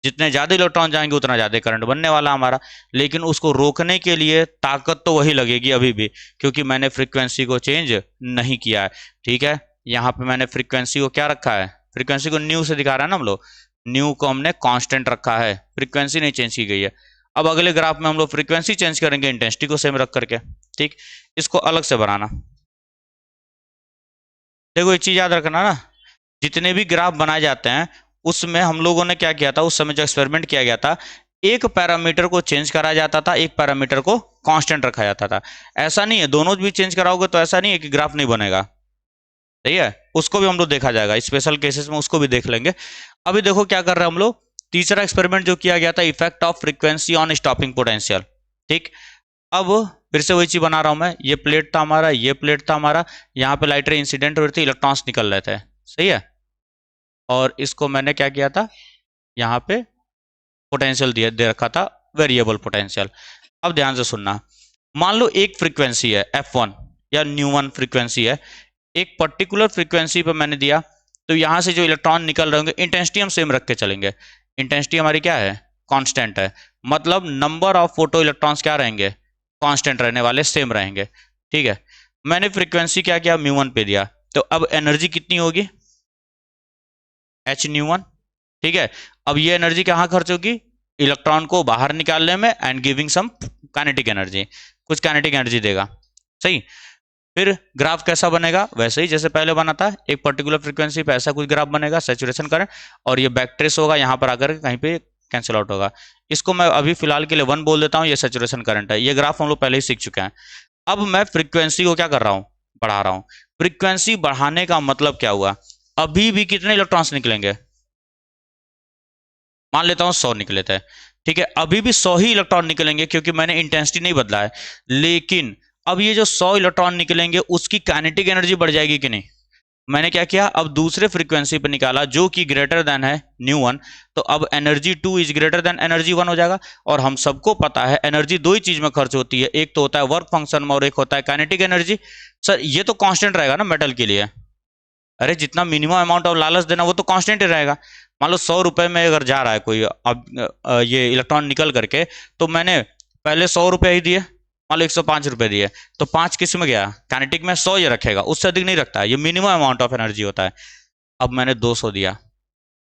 जितने ज्यादा इलेक्ट्रॉन जाएंगे उतना ज्यादा करंट बनने वाला हमारा। लेकिन उसको रोकने के लिए ताकत तो वही लगेगी अभी भी, क्योंकि मैंने फ्रीक्वेंसी को चेंज नहीं किया है। ठीक है, यहाँ पे मैंने फ्रीक्वेंसी को क्या रखा है, फ्रीक्वेंसी को न्यू से दिखा रहा है ना हम लोग, न्यू को हमने कांस्टेंट रखा है, फ्रीक्वेंसी नहीं चेंज की गई है। अब अगले ग्राफ में हम लोग फ्रीक्वेंसी चेंज करेंगे इंटेंसिटी को सेम रख करके। ठीक, इसको अलग से बनाना। देखो एक चीज याद रखना ना, जितने भी ग्राफ बनाए जाते हैं उसमें हम लोगों ने क्या किया था, उस समय जो एक्सपेरिमेंट किया गया था, एक पैरामीटर को चेंज करा जाता था, एक पैरामीटर को कांस्टेंट रखा जाता था। ऐसा नहीं है दोनों भी चेंज कराओगे तो ऐसा नहीं है कि ग्राफ नहीं बनेगा। सही है, उसको भी हम लोग देखा जाएगा, स्पेशल केसेस में उसको भी देख लेंगे। अभी देखो क्या कर रहे हैं हम लोग, तीसरा एक्सपेरिमेंट जो किया गया था, effect of frequency on stopping potential. ठीक, अब फिर से वही चीज बना रहा हूं मैं, ये प्लेट था हमारा, ये प्लेट था हमारा, यहाँ पे लाइट रे इंसिडेंट हो रही थी, इलेक्ट्रॉन्स निकल रहे थे। सही है, और इसको मैंने क्या किया था, यहाँ पे पोटेंशियल दे रखा था, वेरिएबल पोटेंशियल। अब ध्यान से सुनना, मान लो एक फ्रीक्वेंसी है f1 या न्यू1 फ्रीक्वेंसी है, एक पर्टिकुलर फ्रीक्वेंसी पे मैंने दिया, तो यहां से जो इलेक्ट्रॉन निकल रहे होंगे, इंटेंसिटी हम सेम रख के चलेंगे। इंटेंसिटी हमारी क्या है, कांस्टेंट है, मतलब नंबर ऑफ फोटो इलेक्ट्रॉन्स क्या रहेंगे, कांस्टेंट रहने वाले, सेम रहेंगे। ठीक है, मैंने फ्रीक्वेंसी क्या किया, म्यू1 पे दिया, तो अब एनर्जी कितनी होगी, एच न्यू1। ठीक है, अब ये एनर्जी कहाँ खर्च होगी, इलेक्ट्रॉन को बाहर निकालने में, and giving some kinetic energy, कुछ काइनेटिक एनर्जी देगा। सही, फिर ग्राफ कैसा बनेगा, वैसे ही जैसे पहले बना था, एक पर्टिकुलर फ्रीक्वेंसी पे ऐसा कुछ ग्राफ बनेगा, सैचुरेशन करंट, और ये बैक ट्रेस होगा, यहाँ पर आकर कहीं पे कैंसिल आउट होगा। इसको मैं अभी फिलहाल के लिए 1 बोल देता हूँ, ये सैचुरेशन करंट है। ये ग्राफ हम लोग पहले ही सीख चुके हैं। अब मैं फ्रीक्वेंसी को क्या कर रहा हूँ, बढ़ा रहा हूँ। फ्रीक्वेंसी बढ़ाने का मतलब क्या हुआ, अभी भी कितने इलेक्ट्रॉन्स निकलेंगे, मान लेता हूं 100 निकले थे। ठीक है, अभी भी 100 ही इलेक्ट्रॉन निकलेंगे, क्योंकि मैंने इंटेंसिटी नहीं बदला है। लेकिन अब ये जो 100 इलेक्ट्रॉन निकलेंगे उसकी काइनेटिक एनर्जी बढ़ जाएगी कि नहीं, मैंने क्या किया, अब दूसरे फ्रीक्वेंसी पे निकाला जो कि ग्रेटर देन है न्यू1, तो अब energy 2 is greater than energy 1 हो जाएगा। और हम सबको पता है एनर्जी दो ही चीज में खर्च होती है, एक तो होता है वर्क फंक्शन में, और एक होता है काइनेटिक एनर्जी। सर ये तो कांस्टेंट रहेगा ना मेटल के लिए, अरे जितना मिनिमम अमाउंट ऑफ लालच देना वो तो कांस्टेंट ही रहेगा। मान लो 100 रुपए में अगर जा रहा है कोई, अब ये इलेक्ट्रॉन निकल करके, तो मैंने पहले 100 रुपए ही दिए, मान लो 105 रुपए दिए, तो 5 किस में गया, काइनेटिक में 100 ये रखेगा, उससे अधिक नहीं रखता है, ये मिनिमम अमाउंट ऑफ एनर्जी होता है। अब मैंने 200 दिया,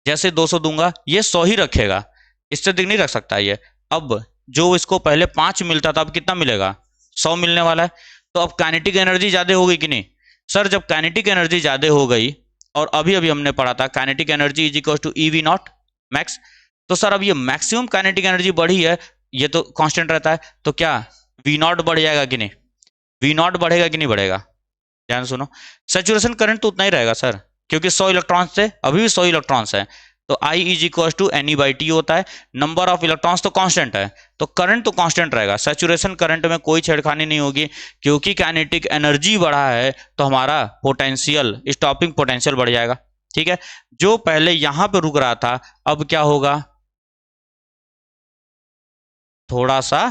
जैसे 200 दूंगा ये 100 ही रखेगा, इससे अधिक नहीं रख सकता ये। अब जो इसको पहले 5 मिलता था, अब कितना मिलेगा, 100 मिलने वाला है। तो अब काइनेटिक एनर्जी ज्यादा हो गई कि नहीं, सर जब काइनेटिक एनर्जी ज्यादा हो गई, और अभी अभी हमने पढ़ा था kinetic energy is equal to e v naught max, तो सर अब ये मैक्सिमम काइनेटिक एनर्जी बढ़ी है, ये तो कांस्टेंट रहता है, तो क्या वी नॉट बढ़ जाएगा कि नहीं, वी नॉट बढ़ेगा कि नहीं बढ़ेगा, ध्यान सुनो। सैचुरेशन करंट तो उतना ही रहेगा सर, क्योंकि 100 इलेक्ट्रॉन्स थे, अभी भी 100 इलेक्ट्रॉन्स है, तो I is equal to N E by T होता है, नंबर ऑफ इलेक्ट्रॉन्स तो कांस्टेंट है, तो करंट तो कांस्टेंट रहेगा। सैचुरेशन करंट में कोई छेड़खानी नहीं होगी, क्योंकि काइनेटिक एनर्जी बढ़ा है तो हमारा पोटेंशियल, स्टॉपिंग पोटेंशियल बढ़ जाएगा। ठीक है, जो पहले यहां पे रुक रहा था अब क्या होगा, थोड़ा सा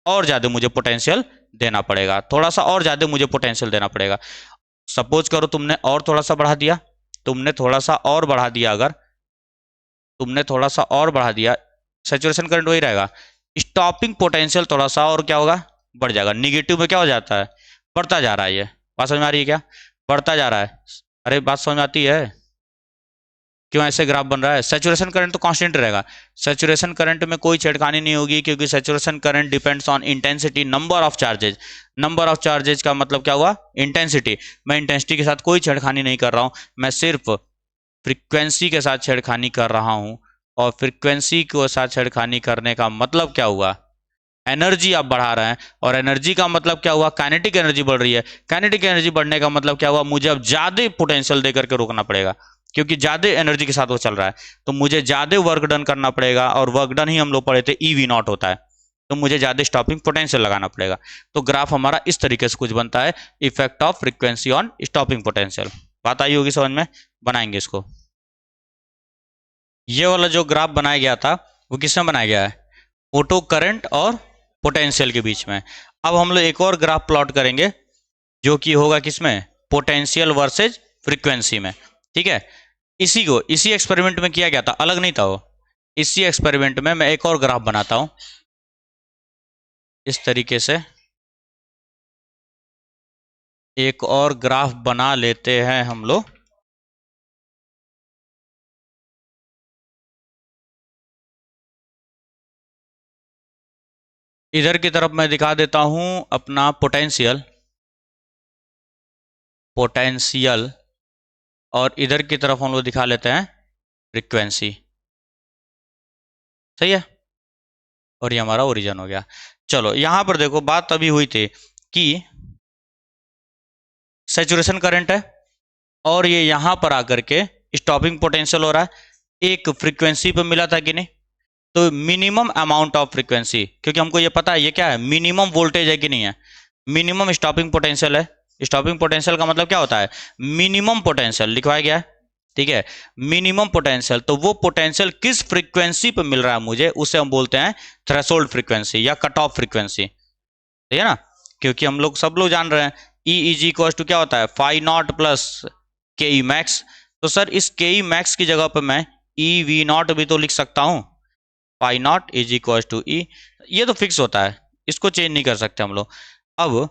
और ज्यादा मुझे पोटेंशियल देना पड़ेगा, थोड़ा सा और ज्यादा मुझे पोटेंशियल देना पड़ेगा। सपोज करो तुमने और थोड़ा सा बढ़ा दिया, तुमने थोड़ा सा और बढ़ा दिया, अगर तुमने थोड़ा सा और बढ़ा दिया, सैचुरेशन करंट वही रहेगा, स्टॉपिंग पोटेंशियल थोड़ा सा और क्या होगा, बढ़ जाएगा। निगेटिव में क्या हो जाता है, बढ़ता जा रहा है, ये बात समझ में आ रही है क्या, बढ़ता जा रहा है, अरे बात समझ में आती है, क्यों ऐसे ग्राफ बन रहा है। सैचुरेशन करंट तो कांस्टेंट रहेगा, सैचुरेशन करंट में कोई छेड़खानी नहीं होगी, क्योंकि saturation current depends on intensity, number of charges. Number of charges का मतलब क्या हुआ, इंटेंसिटी। मैं इंटेंसिटी के साथ कोई छेड़खानी नहीं कर रहा हूं, मैं सिर्फ फ्रीक्वेंसी के साथ छेड़खानी कर रहा हूं, और फ्रीक्वेंसी के साथ छेड़खानी करने का मतलब क्या हुआ, एनर्जी आप बढ़ा रहे हैं, और एनर्जी का मतलब क्या हुआ, काइनेटिक एनर्जी बढ़ रही है। काइनेटिक एनर्जी बढ़ने का मतलब क्या हुआ, मुझे अब ज्यादा पोटेंशियल देकर के रोकना पड़ेगा। क्योंकि ज्यादा एनर्जी के साथ वो चल रहा है, तो मुझे ज्यादा वर्क डन करना पड़ेगा, और वर्क डन ही हम लोग पढ़े थे ई वी नॉट होता है, तो मुझे ज्यादा स्टॉपिंग पोटेंशियल लगाना पड़ेगा। तो ग्राफ हमारा इस तरीके से कुछ बनता है, effect of frequency on stopping potential. बात आई होगी समझ में? बनाएंगे इसको। ये वाला जो ग्राफ बनाया गया था वो किसमें बनाया गया है? फोटो करंट और पोटेंशियल के बीच में। अब हम लोग एक और ग्राफ प्लॉट करेंगे जो कि होगा किसमें? पोटेंशियल वर्सेज फ्रीक्वेंसी में। ठीक है, इसी एक्सपेरिमेंट में किया गया था, अलग नहीं था वो। इसी एक्सपेरिमेंट में मैं एक और ग्राफ बनाता हूं इस तरीके से, एक और ग्राफ बना लेते हैं हम लोग। इधर की तरफ मैं दिखा देता हूं अपना पोटेंशियल, और इधर की तरफ हम लोग दिखा लेते हैं फ्रीक्वेंसी। सही है, और ये हमारा ओरिजिन हो गया। चलो यहां पर देखो, बात अभी हुई थी कि सैचुरेशन करंट है, और ये यहां पर आकर के स्टॉपिंग पोटेंशियल हो रहा है। एक फ्रीक्वेंसी पे मिला था कि नहीं? तो मिनिमम अमाउंट ऑफ फ्रीक्वेंसी, क्योंकि हमको ये पता है ये क्या है, मिनिमम वोल्टेज है कि नहीं है, मिनिमम स्टॉपिंग पोटेंशियल है। स्टॉपिंग पोटेंशियल का मतलब क्या होता है? मिनिमम पोटेंशियल लिखवाया गया है। ठीक है, मिनिमम पोटेंशियल, तो वो पोटेंशियल किस फ्रीक्वेंसी पे मिल रहा है मुझे, उसे हम बोलते हैं थ्रेशोल्ड फ्रीक्वेंसी या कट ऑफ फ्रीक्वेंसी। ठीक है ना, क्योंकि हम लोग सब लोग जान रहे हैं ई इज इक्वल टू क्या होता है, फाई नॉट प्लस के ई मैक्स। तो सर इस के ई मैक्स की जगह पर मैं ई वी नॉट भी तो लिख सकता हूं, phi naught is equal to E. ये तो फिक्स होता है, इसको चेंज नहीं कर सकते हम लोग। अब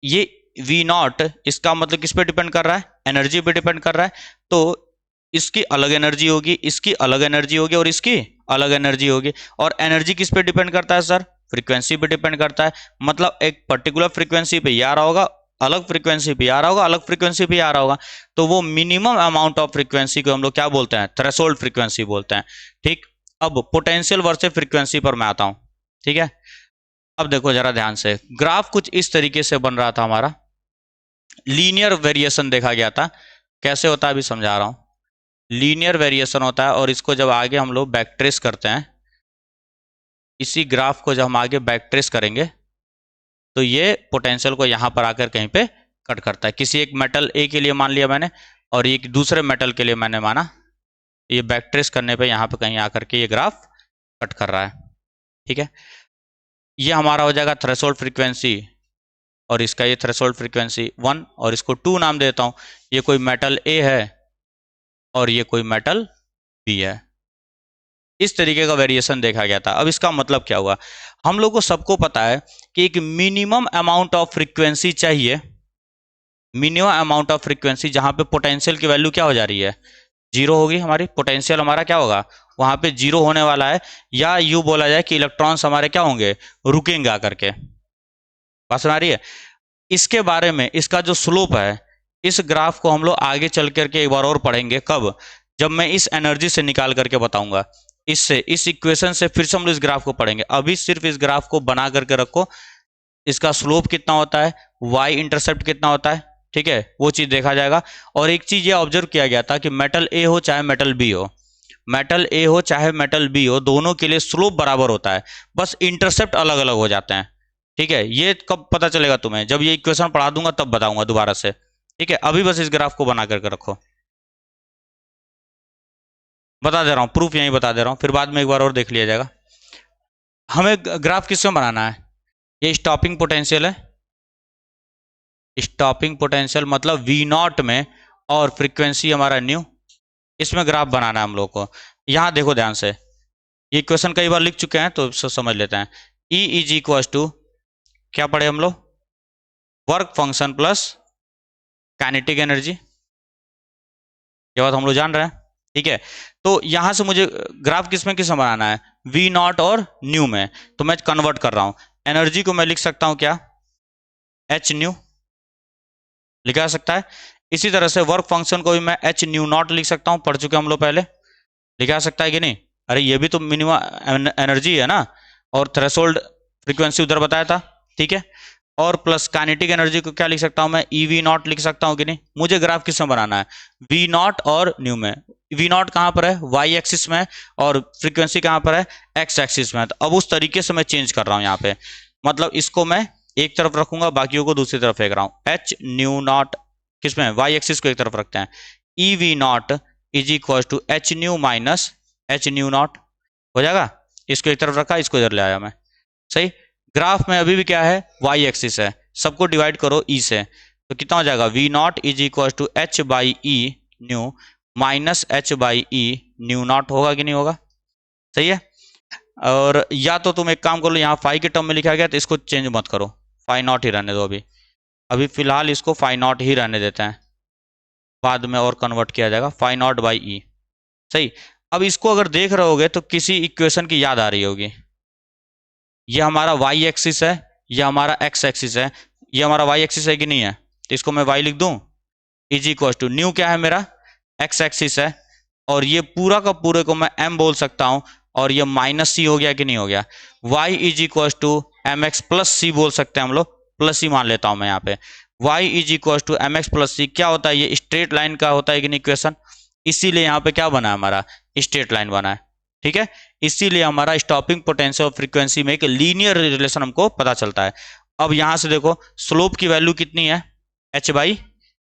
ये वी नॉट, इसका मतलब किस पे डिपेंड कर रहा है? एनर्जी पे डिपेंड कर रहा है। तो इसकी अलग एनर्जी होगी, इसकी अलग एनर्जी होगी, और इसकी अलग एनर्जी होगी। और एनर्जी किस पे डिपेंड करता है सर? फ्रीक्वेंसी पे डिपेंड करता है। मतलब एक पर्टिकुलर फ्रीक्वेंसी पे ये आ रहा होगा, अलग फ्रीक्वेंसी पे आ रहा होगा, अलग फ्रीक्वेंसी पे आ रहा होगा। तो वो मिनिमम अमाउंट ऑफ फ्रीक्वेंसी को हम लोग क्या बोलते हैं? थ्रेशोल्ड फ्रीक्वेंसी बोलते हैं। ठीक, अब पोटेंशियल वर्सेस फ्रीक्वेंसी पर मैं आता हूं। ठीक है, अब देखो जरा ध्यान से, ग्राफ कुछ इस तरीके से बन रहा था हमारा। लीनियर वेरिएशन देखा गया था, कैसे होता है अभी समझा रहा हूं। लीनियर वेरिएशन होता है, और इसको जब आगे हम लोग बैक ट्रेस करते हैं, इसी ग्राफ को जब हम आगे बैक ट्रेस करेंगे, तो ये पोटेंशियल को यहां पर आकर कहीं पे कट करता है। किसी एक मेटल ए के लिए मान लिया मैंने, और एक दूसरे मेटल के लिए मैंने माना, ये बैक ट्रेस करने पे यहां पे कहीं आकर के ये ग्राफ कट कर रहा है। ठीक है, ये हमारा हो जाएगा थ्रेशोल्ड फ्रीक्वेंसी, और इसका ये थ्रेशोल्ड फ्रीक्वेंसी 1, और इसको 2 नाम देता हूं। ये कोई मेटल ए है और ये कोई मेटल बी है। इस तरीके का वेरिएशन देखा गया था। अब इसका मतलब क्या हुआ? हम लोग को सबको पता है कि एक मिनिमम अमाउंट ऑफ फ्रीक्वेंसी चाहिए, मिनिमम अमाउंट ऑफ फ्रीक्वेंसी जहां पे पोटेंशियल की वैल्यू क्या हो जा रही है? जीरो होगी। हमारी पोटेंशियल हमारा क्या होगा? वहां पे जीरो होने वाला है, या यूं बोला जाए कि इलेक्ट्रॉन्स हमारे क्या होंगे? रुकेंगे आकर के। बात सुना रही है? इसके बारे में, इसका जो स्लोप है, इस ग्राफ को हम लोग आगे चल करके एक बार और पढ़ेंगे। कब? जब मैं इस एनर्जी से निकाल करके बताऊंगा, इससे, इस इक्वेशन से फिर से हम लोग इस ग्राफ को पढ़ेंगे। अभी सिर्फ इस ग्राफ को बना करके रखो, इसका स्लोप कितना होता है, वाई इंटरसेप्ट कितना होता है, ठीक है, वो चीज देखा जाएगा। और एक चीज ये ऑब्जर्व किया गया था कि मेटल ए हो चाहे मेटल बी हो, मेटल ए हो चाहे मेटल बी हो, दोनों के लिए स्लोप बराबर होता है, बस इंटरसेप्ट अलग अलग हो जाते हैं। ठीक है, ये कब पता चलेगा तुम्हें? जब ये इक्वेशन पढ़ा दूंगा तब बताऊंगा दोबारा से। ठीक है, अभी बस इस ग्राफ को बना करके रखो, बता दे रहा हूं, प्रूफ यहीं बता दे रहा हूं, फिर बाद में एक बार और देख लिया जाएगा। हमें ग्राफ किसमें बनाना है? ये स्टॉपिंग पोटेंशियल है, स्टॉपिंग पोटेंशियल मतलब वी नॉट में, और फ्रीक्वेंसी हमारा न्यू, इसमें ग्राफ बनाना है हम लोग को। यहां देखो ध्यान से, ये इक्वेशन कई बार लिख चुके हैं तो समझ लेते हैं। E इज इक्वल टू क्या पढ़े हम लोग? Work function plus kinetic energy, ये बात हम लोग जान रहे हैं। ठीक है, तो यहां से मुझे ग्राफ किसमें बनाना है? वी नॉट और न्यू में, तो मैं कन्वर्ट कर रहा हूं। एनर्जी को मैं लिख सकता हूं क्या? एच न्यू लिखा जा सकता है। इसी तरह से वर्क फंक्शन को भी मैं एच न्यू नॉट लिख सकता हूं, पढ़ चुके हम लोग पहले, लिखा जा सकता है कि नहीं? अरे ये भी तो मिनिमम एनर्जी है ना, और थ्रेशोल्ड फ्रीक्वेंसी उधर बताया था। ठीक है, और प्लस काइनेटिक एनर्जी को क्या लिख सकता हूं मैं, ईवी नॉट लिख सकता हूं कि नहीं। मुझे ग्राफ किस में बनाना है, वी नॉट और न्यू में। वी नॉट कहां पर है, वाई एक्सिस में, और फ्रीक्वेंसी कहां पर है, एक्स एक्सिस में। तो अब उस तरीके से मैं चेंज कर रहा हूं यहाँ पे, मतलब इसको मैं एक तरफ रखूंगा, बाकियों को दूसरी तरफ फेंक रहा हूं। एच न्यू नॉट किसमें, वाई एक्सिस को एक तरफ रखते हैं, e v naught is equal to h nu minus h nu naught हो जाएगा। इसको एक तरफ रखा, इसको इधर ले आया मैं, सही। ग्राफ में अभी भी क्या है, वाई एक्सिस है, सबको डिवाइड करो ई से, तो कितना हो जाएगा, v naught is equal to h by e nu minus h by e nu naught, होगा कि नहीं होगा, सही है। और या तो तुम एक काम कर लो, यहाँ फाई के टर्म में लिखा गया तो इसको चेंज मत करो, फाई नॉट ही रहने दो अभी, अभी फिलहाल इसको फाई नॉट ही रहने देते हैं, बाद में और कन्वर्ट किया जाएगा, फाई नॉट बाई ई, सही। अब इसको अगर देख रहे होगे तो किसी इक्वेशन की याद आ रही होगी, ये हमारा वाई एक्सिस है, ये हमारा एक्स एक्सिस है, ये हमारा वाई एक्सिस है कि नहीं है, तो इसको मैं वाई लिख दूं, इज इक्वल टू न्यू क्या है मेरा, एक्स एक्सिस है, और ये पूरा का पूरे को मैं एम बोल सकता हूं, और ये माइनस सी हो गया कि नहीं हो गया, Y is equal to M X plus C बोल सकते हैं हम लोग, प्लस सी मान लेता हूं मैं यहाँ पे, Y is equal to M X plus C क्या होता है, ये स्ट्रेट लाइन का होता है कि नहीं इक्वेशन, इसीलिए यहाँ पे क्या बना है हमारा, स्ट्रेट लाइन बना है, ठीक है। इसीलिए हमारा स्टॉपिंग पोटेंशियल और फ्रीक्वेंसी में एक लीनियर रिलेशन हमको पता चलता है। अब यहां से देखो स्लोप की वैल्यू कितनी है, एच बाई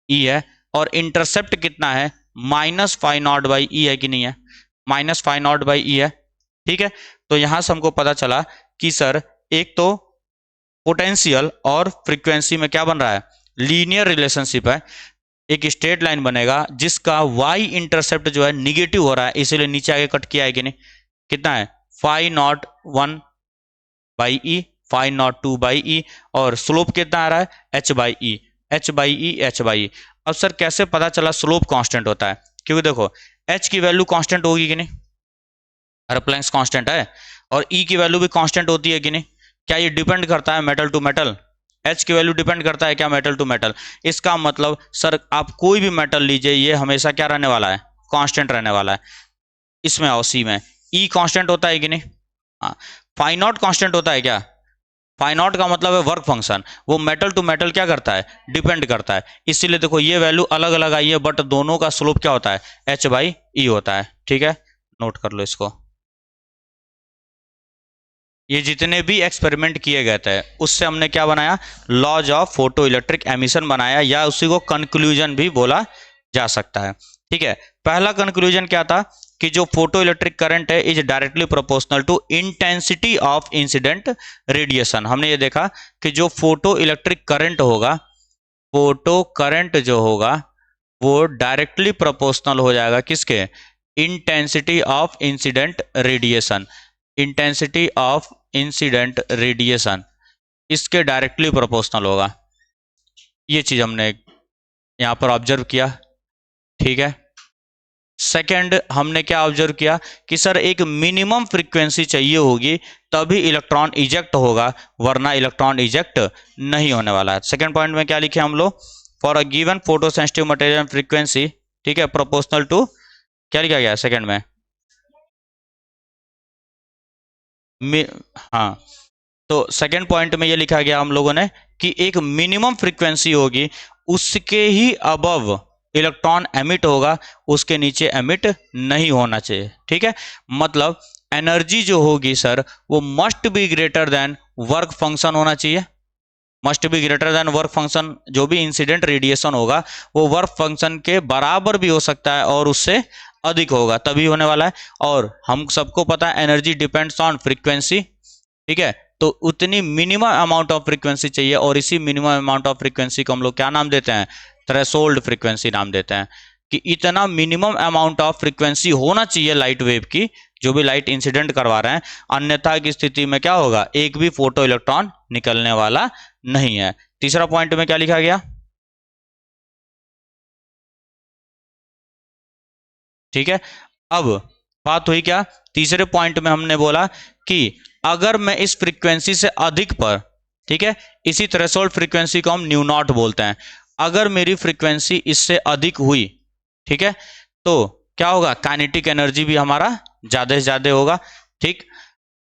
ई है, और इंटरसेप्ट कितना है, minus phi not by E है कि नहीं है, minus phi not by E है, ठीक है। तो यहां से हमको पता चला कि सर एक तो पोटेंशियल और फ्रीक्वेंसी में क्या बन रहा है, लीनियर रिलेशनशिप है, एक स्ट्रेट लाइन बनेगा जिसका वाई इंटरसेप्ट जो है निगेटिव हो रहा है, इसीलिए नीचे आगे कट किया है कि नहीं, कितना है, phi naught 1 by E, phi naught 2 by E, और स्लोप कितना आ रहा है, H by E, H by E, H by E. अब सर कैसे पता चला स्लोप कांस्टेंट होता है, क्योंकि देखो एच की वैल्यू कांस्टेंट होगी कि नहीं, हर प्लैंक्स कांस्टेंट है, और ई की वैल्यू भी कांस्टेंट होती है कि नहीं, क्या ये डिपेंड करता है मेटल टू मेटल, एच की वैल्यू डिपेंड करता है क्या मेटल टू मेटल, इसका मतलब सर आप कोई भी मेटल लीजिए ये हमेशा क्या रहने वाला है, कांस्टेंट रहने वाला है। इसमें आओ सी में, ई कांस्टेंट होता है कि नहीं, हाँ। फाई नॉट कांस्टेंट होता है क्या, फाई नॉट का मतलब है वर्क फंक्शन, वो मेटल टू मेटल क्या करता है, डिपेंड करता है, इसीलिए देखो ये वैल्यू अलग अलग आई है, बट दोनों का स्लोप क्या होता है, एच बाई ई होता है, ठीक है, नोट कर लो इसको। ये जितने भी एक्सपेरिमेंट किए गए थे उससे हमने क्या बनाया, laws of photo electric emission बनाया, या उसी को कंक्लूजन भी बोला जा सकता है, ठीक है। पहला कंक्लूजन क्या था कि जो फोटो इलेक्ट्रिक करंट है is directly proportional to intensity of incident radiation. हमने ये देखा कि जो फोटो इलेक्ट्रिक करंट होगा, फोटो करंट जो होगा वो डायरेक्टली प्रोपोर्शनल हो जाएगा किसके, intensity of incident radiation, intensity of incident radiation, इसके डायरेक्टली प्रोपोर्शनल होगा। ये चीज हमने यहां पर ऑब्जर्व किया, ठीक है। सेकंड हमने क्या ऑब्जर्व किया कि सर एक मिनिमम फ्रीक्वेंसी चाहिए होगी तभी इलेक्ट्रॉन इजेक्ट होगा, वरना इलेक्ट्रॉन इजेक्ट नहीं होने वाला है। सेकंड पॉइंट में क्या लिखे हम लोग, for a given photo sensitive material frequency, ठीक है, प्रोपोर्शनल टू, क्या लिखा गया सेकंड में, हाँ, तो सेकेंड पॉइंट में ये लिखा गया हम लोगों ने कि एक मिनिमम फ्रीक्वेंसी होगी, उसके ही अबव इलेक्ट्रॉन एमिट होगा, उसके नीचे एमिट नहीं होना चाहिए, ठीक है। मतलब एनर्जी जो होगी सर वो must be greater than work function होना चाहिए, must be greater than work function, जो भी इंसिडेंट रेडिएशन होगा वो वर्क फंक्शन के बराबर भी हो सकता है और उससे अधिक होगा, तभी होने वाला है। और हम सबको पता है एनर्जी डिपेंड्स ऑन फ्रीक्वेंसी, ठीक है, तो उतनी मिनिमम अमाउंट ऑफ फ्रीक्वेंसी चाहिए, और इसी मिनिमम अमाउंट ऑफ फ्रीक्वेंसी को हम लोग क्या नाम देते हैं, थ्रेशोल्ड फ्रीक्वेंसी नाम देते हैं, कि इतना मिनिमम अमाउंट ऑफ फ्रीक्वेंसी होना चाहिए लाइट वेव की, जो भी लाइट इंसिडेंट करवा रहे हैं, अन्यथा की स्थिति में क्या होगा, एक भी फोटो इलेक्ट्रॉन निकलने वाला नहीं है। तीसरा पॉइंट में क्या लिखा गया, ठीक है। अब बात हुई क्या, तीसरे पॉइंट में हमने बोला कि अगर मैं इस फ्रीक्वेंसी से अधिक पर, ठीक है, इसी थ्रेशोल्ड फ्रीक्वेंसी को हम न्यू नॉट बोलते हैं, अगर मेरी फ्रीक्वेंसी इससे अधिक हुई, ठीक है, तो क्या होगा, काइनेटिक एनर्जी भी हमारा ज्यादा से ज्यादा होगा, ठीक।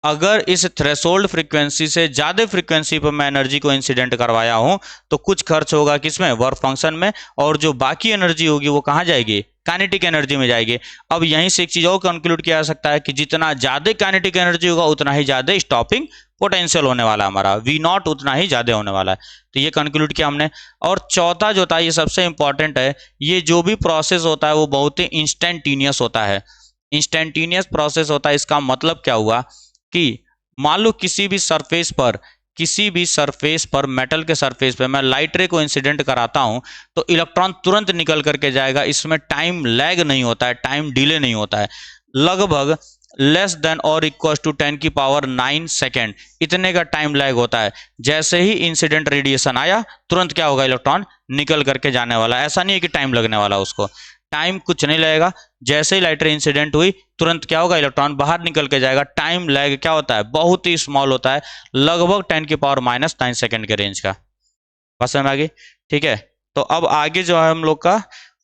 अगर इस थ्रेशोल्ड फ्रीक्वेंसी से ज़्यादा फ्रीक्वेंसी पर मैं एनर्जी को इंसिडेंट करवाया हूं तो कुछ खर्च होगा किसमें, वर्क फंक्शन में, और जो बाकी एनर्जी होगी वो कहाँ जाएगी, काइनेटिक एनर्जी में जाएगी। अब यहीं से एक चीज और कंक्लूड किया जा सकता है कि जितना ज्यादा काइनेटिक एनर्जी होगा उतना ही ज्यादा स्टॉपिंग पोटेंशियल होने वाला है, हमारा वी नॉट उतना ही ज्यादा होने वाला है। तो ये कंक्लूड किया हमने। और चौथा जो था ये सबसे इंपॉर्टेंट है, ये जो भी प्रोसेस होता है वो बहुत ही इंस्टेंटेनियस होता है। इंस्टेंटेनियस प्रोसेस होता है, इसका मतलब क्या हुआ कि मान लो किसी भी सरफेस पर मेटल के सरफेस पे मैं लाइट रे को इंसिडेंट कराता हूं तो इलेक्ट्रॉन तुरंत निकल करके जाएगा, इसमें टाइम लैग नहीं होता है, टाइम डिले नहीं होता है। लगभग लेस देन और इक्वल टू 10⁹ सेकेंड इतने का टाइम लैग होता है। जैसे ही इंसिडेंट रेडिएशन आया तुरंत क्या होगा, इलेक्ट्रॉन निकल करके जाने वाला। ऐसा नहीं है कि टाइम लगने वाला, उसको टाइम कुछ नहीं लगेगा। जैसे ही लाइट रे इंसिडेंट हुई तुरंत क्या होगा, इलेक्ट्रॉन बाहर निकल के जाएगा। टाइम लैग क्या होता है, बहुत ही स्मॉल होता है, लगभग 10⁻⁹ सेकेंड के रेंज का। बस समझ आ गई, ठीक है। तो अब आगे जो है हम लोग का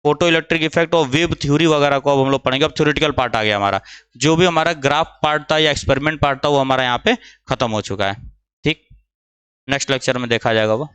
फोटो इलेक्ट्रिक इफेक्ट और वेव थ्योरी वगैरह को अब हम लोग पढ़ेंगे। अब थ्योरेटिकल पार्ट आ गया हमारा, जो भी हमारा ग्राफ पार्ट था या एक्सपेरिमेंट पार्ट था वो हमारा यहाँ पे खत्म हो चुका है। ठीक, नेक्स्ट लेक्चर में देखा जाएगा वो।